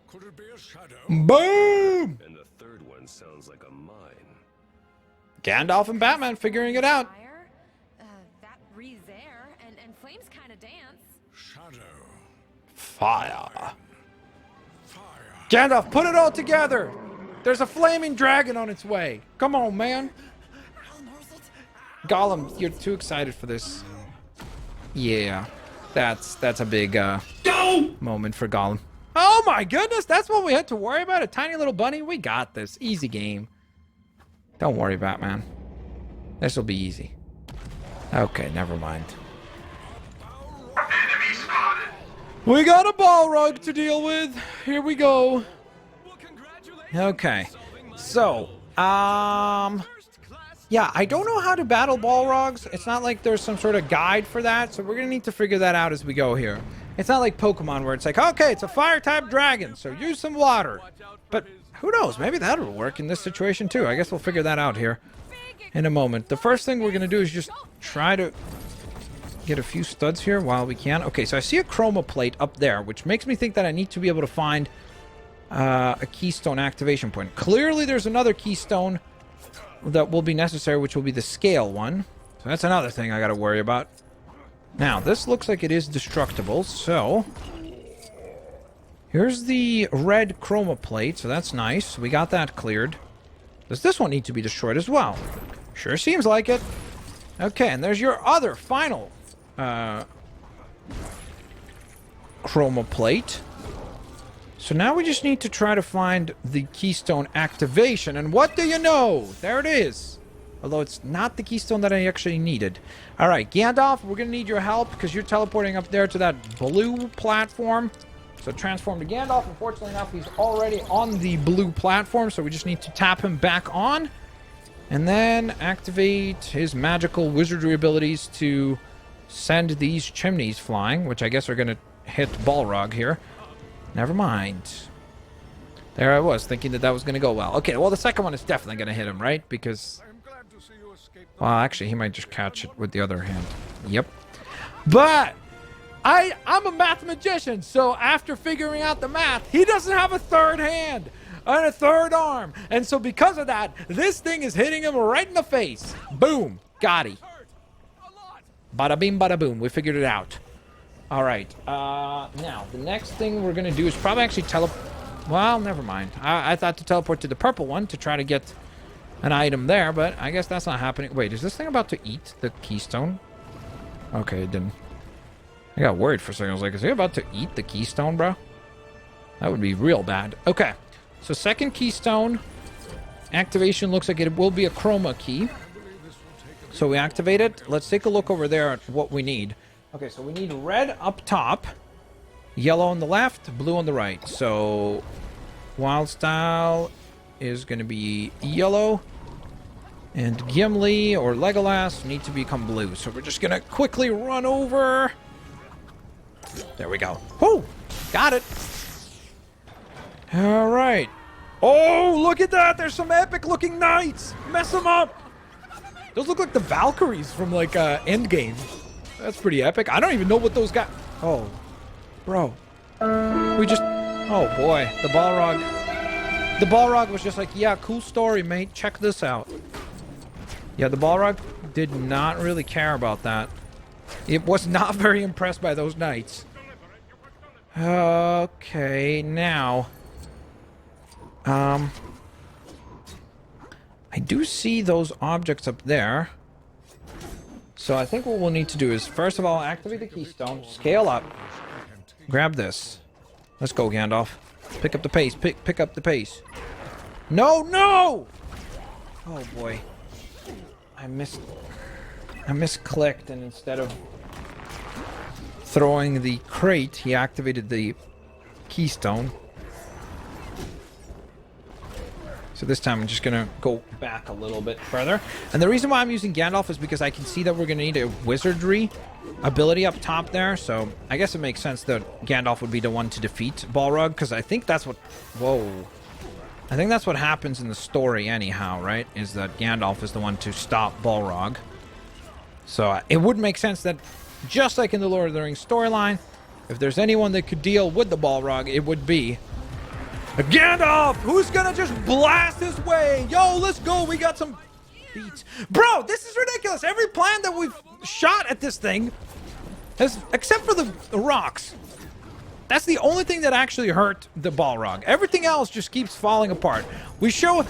Could it be a shadow? Boom! And the third one sounds like a mine. Gandalf and Batman figuring it out. Fire. That breathes air, and flames kind of dance. Shadow. Fire. Fire. Gandalf, put it all together. There's a flaming dragon on its way. Come on, man. Gollum, you're too excited for this. Yeah, that's a big moment for Gollum. Oh my goodness, that's what we had to worry about? A tiny little bunny? We got this. Easy game. Don't worry, Batman. This will be easy. Okay, never mind. Enemy spotted. We got a Balrog to deal with. Here we go. Okay. So, yeah, I don't know how to battle Balrogs. It's not like there's some sort of guide for that, so we're gonna need to figure that out as we go here. It's not like Pokemon where it's like, okay, it's a fire-type dragon, so use some water. But who knows? Maybe that'll work in this situation too. I guess we'll figure that out here in a moment. The first thing we're gonna do is just try to get a few studs here while we can. Okay, so I see a chroma plate up there, which makes me think that I need to be able to find a keystone activation point. Clearly there's another keystone that will be necessary, which will be the scale one. So that's another thing I gotta worry about. Now, this looks like it is destructible, so here's the red chroma plate, so that's nice. We got that cleared. Does this one need to be destroyed as well? Sure seems like it. Okay, and there's your other final chroma plate. So now we just need to try to find the keystone activation, and what do you know? There it is. Although it's not the keystone that I actually needed. Alright, Gandalf, we're going to need your help because you're teleporting up there to that blue platform. So transform to Gandalf. Unfortunately enough, he's already on the blue platform, so we just need to tap him back on. And then activate his magical wizardry abilities to send these chimneys flying, which I guess are going to hit Balrog here. Never mind. There I was, thinking that that was going to go well. Okay, well, the second one is definitely going to hit him, right? Because... well, actually, he might just catch it with the other hand. Yep. But... I'm a math magician, so after figuring out the math, he doesn't have a third hand and a third arm. And so because of that, this thing is hitting him right in the face. Boom. Got he. Bada bing, bada boom. We figured it out. All right. Now, the next thing we're going to do is probably actually well, never mind. I thought to teleport to the purple one to try to get an item there, but I guess that's not happening. Wait, is this thing about to eat the keystone? Okay, it didn't. I got worried for a second. I was like, is he about to eat the keystone, bro? That would be real bad. Okay. So second keystone activation looks like it will be a chroma key. So we activate it. Let's take a look over there at what we need. Okay, so we need red up top, yellow on the left, blue on the right. So wild style is going to be yellow. And Gimli or Legolas need to become blue. So we're just going to quickly run over... there we go. Whoo! Got it. All right. Oh, look at that. There's some epic-looking knights. Mess them up. Those look like the Valkyries from, like, Endgame. That's pretty epic. I don't even know what those guys... oh. Bro. We just... oh, boy. The Balrog... the Balrog was just like, yeah, cool story, mate. Check this out. Yeah, the Balrog did not really care about that. It was not very impressed by those knights. Okay, now... I do see those objects up there. So I think what we'll need to do is, first of all, activate the keystone, scale up, grab this. Let's go, Gandalf. Pick up the pace, pick up the pace. No, no! Oh, boy. I misclicked, and instead of throwing the crate, he activated the keystone. So this time I'm just gonna go back a little bit further. And the reason why I'm using Gandalf is because I can see that we're gonna need a wizardry ability up top there. So I guess it makes sense that Gandalf would be the one to defeat Balrog, because I think that's what... whoa. I think that's what happens in the story anyhow, right? Is that Gandalf is the one to stop Balrog. So it would make sense that, just like in the Lord of the Rings storyline, if there's anyone that could deal with the Balrog, it would be Gandalf, who's gonna just blast his way. Yo, let's go. We got some beats. Bro, this is ridiculous. Every plan that we've shot at this thing has, except for the rocks. That's the only thing that actually hurt the Balrog. Everything else just keeps falling apart. We throw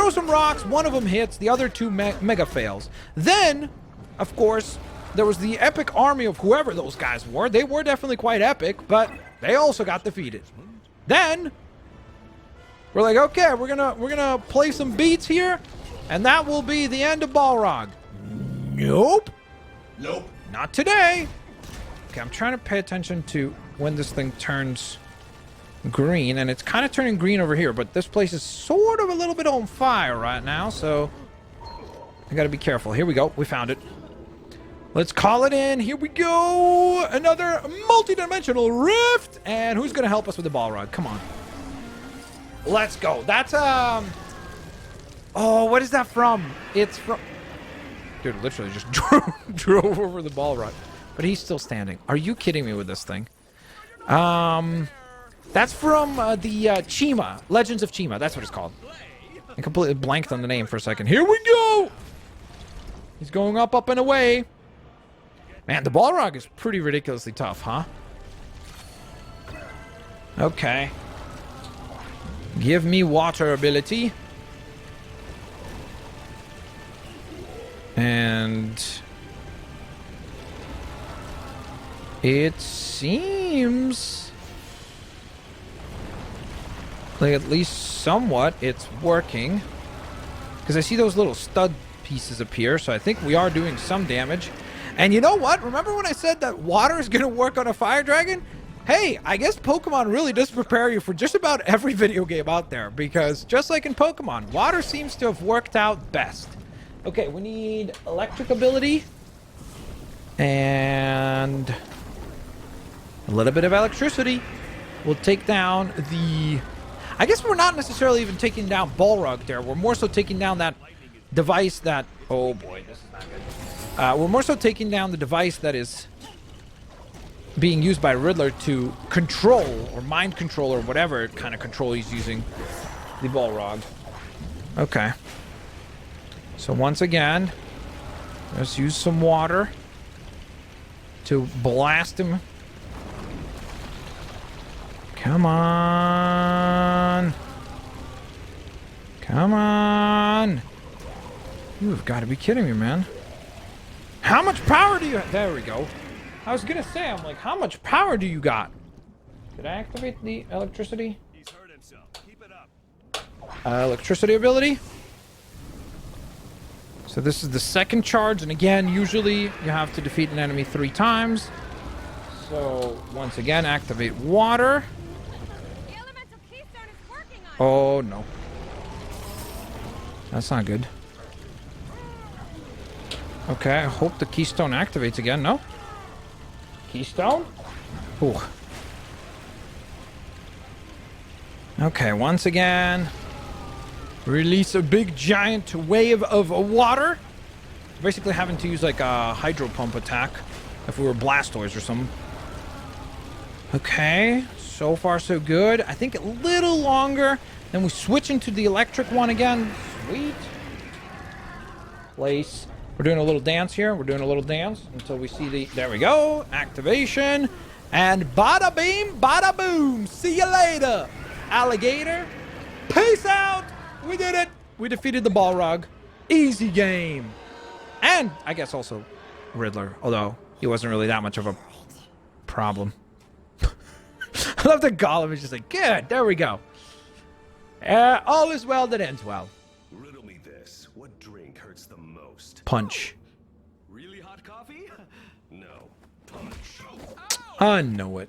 some rocks, one of them hits, the other two mega fails. Then, of course, there was the epic army of whoever those guys were. They were definitely quite epic, but they also got defeated. Then we're like, okay, we're gonna play some beats here, and that will be the end of Balrog. Nope. Nope. Not today. Okay, I'm trying to pay attention to when this thing turns green, and it's kind of turning green over here, but this place is sort of a little bit on fire right now, so I gotta be careful. Here we go. We found it. Let's call it in. Here we go. Another multi-dimensional rift. And who's gonna help us with the Balrog? Come on. Let's go. That's, oh, what is that from? It's from... dude, literally just drove over the Balrog. But he's still standing. Are you kidding me with this thing? That's from the Chima. Legends of Chima. That's what it's called. I completely blanked on the name for a second. Here we go! He's going up, up, and away. Man, the Balrog is pretty ridiculously tough, huh? Okay. Give me water ability. And it seems like at least somewhat it's working. Because I see those little stud pieces appear, so I think we are doing some damage. And you know what? Remember when I said that water is going to work on a fire dragon? Hey, I guess Pokemon really does prepare you for just about every video game out there, because just like in Pokemon, water seems to have worked out best. Okay, we need electric ability and a little bit of electricity. We'll take down the... I guess we're not necessarily even taking down Balrog there. We're more so taking down that device that... Oh boy, this is not good. We're more so taking down the device that is being used by Riddler to control, or mind control, or whatever kind of control he's using the Balrog. Okay. So once again, let's use some water to blast him. Come on. Come on. You've got to be kidding me, man. How much power do you have? There we go. I was going to say, I'm like, how much power do you got? Did I activate the electricity? He's hurt himself. Keep it up. Electricity ability. So this is the second charge, and again, usually you have to defeat an enemy 3 times. So once again, activate water. The elemental keystone is working on Oh no. That's not good. Okay, I hope the keystone activates again. No? Keystone? Ooh. Okay, once again, release a big giant wave of water. Basically having to use like a hydro pump attack if we were Blastoise or something. Okay, so far so good. I think a little longer. Then we switch into the electric one again. Sweet. Place. We're doing a little dance here. We're doing a little dance until we see the... There we go. Activation. And bada beam, bada boom. See you later, alligator. Peace out. We did it. We defeated the Balrog. Easy game. And I guess also Riddler, although he wasn't really that much of a problem. I love that Gollum is just like, good, there we go. All is well that ends well. Riddle me this. What drink hurts the most? Punch. Really hot coffee? No. Punch. I know it.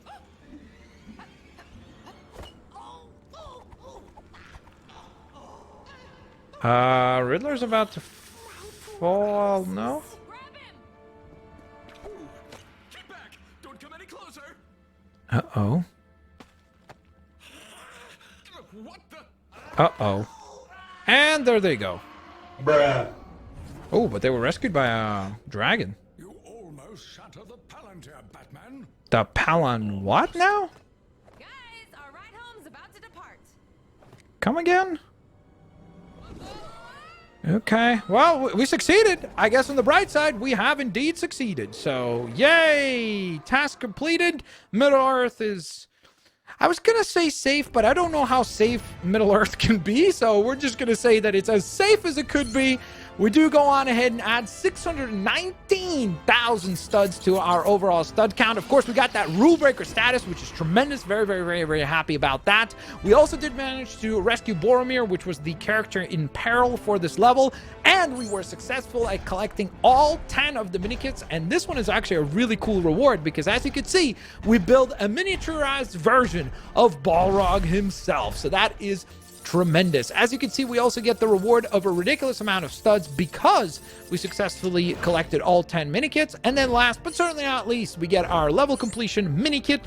Riddler's about to fall, no? Grab him. Get back! Don't come any closer! Uh-oh. What the? Uh-oh. And there they go. Bruh. Oh, but they were rescued by a dragon. You almost shatter the Palantir, Batman. The Palon what now? Guys, our ride home's about to depart. Come again? Okay. Well, we succeeded. I guess on the bright side, we have indeed succeeded. So, yay! Task completed. Middle-earth is... I was going to say safe, but I don't know how safe Middle-earth can be. So, we're just going to say that it's as safe as it could be. We do go on ahead and add 619,000 studs to our overall stud count. Of course, we got that rule breaker status, which is tremendous. Very, very, very, very happy about that. We also did manage to rescue Boromir, which was the character in peril for this level. And we were successful at collecting all 10 of the minikits. And this one is actually a really cool reward because, as you can see, we build a miniaturized version of Balrog himself. So that is tremendous. As you can see, we also get the reward of a ridiculous amount of studs because we successfully collected all 10 minikits. And then last but certainly not least, we get our level completion minikit,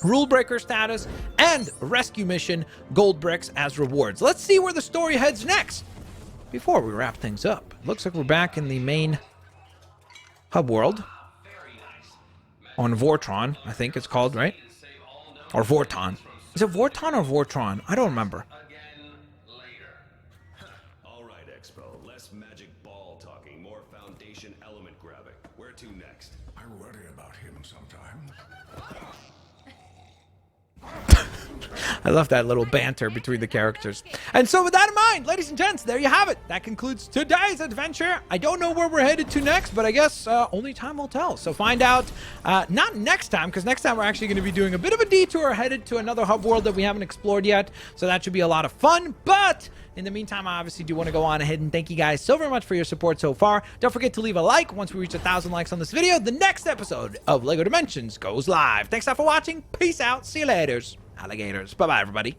rule breaker status, and rescue mission gold bricks as rewards. Let's see where the story heads next before we wrap things up. Looks like we're back in the main hub world on Vortron, I think it's called, right? Or Vorton. Is it Vorton or Vortron? I don't remember. All right, Expo. Less magic ball talking, more foundation element grabbing. Where to next? I worry about him sometimes. I love that little banter between the characters. And so with that in mind, ladies and gents, there you have it. That concludes today's adventure. I don't know where we're headed to next, but I guess only time will tell. So find out, not next time, because next time we're actually going to be doing a bit of a detour headed to another hub world that we haven't explored yet. So that should be a lot of fun. But In the meantime, I obviously do want to go on ahead and thank you guys so very much for your support so far. Don't forget to leave a like once we reach 1,000 likes on this video. The next episode of LEGO Dimensions goes live. Thanks for watching. Peace out. See you later, alligators. Bye-bye, everybody.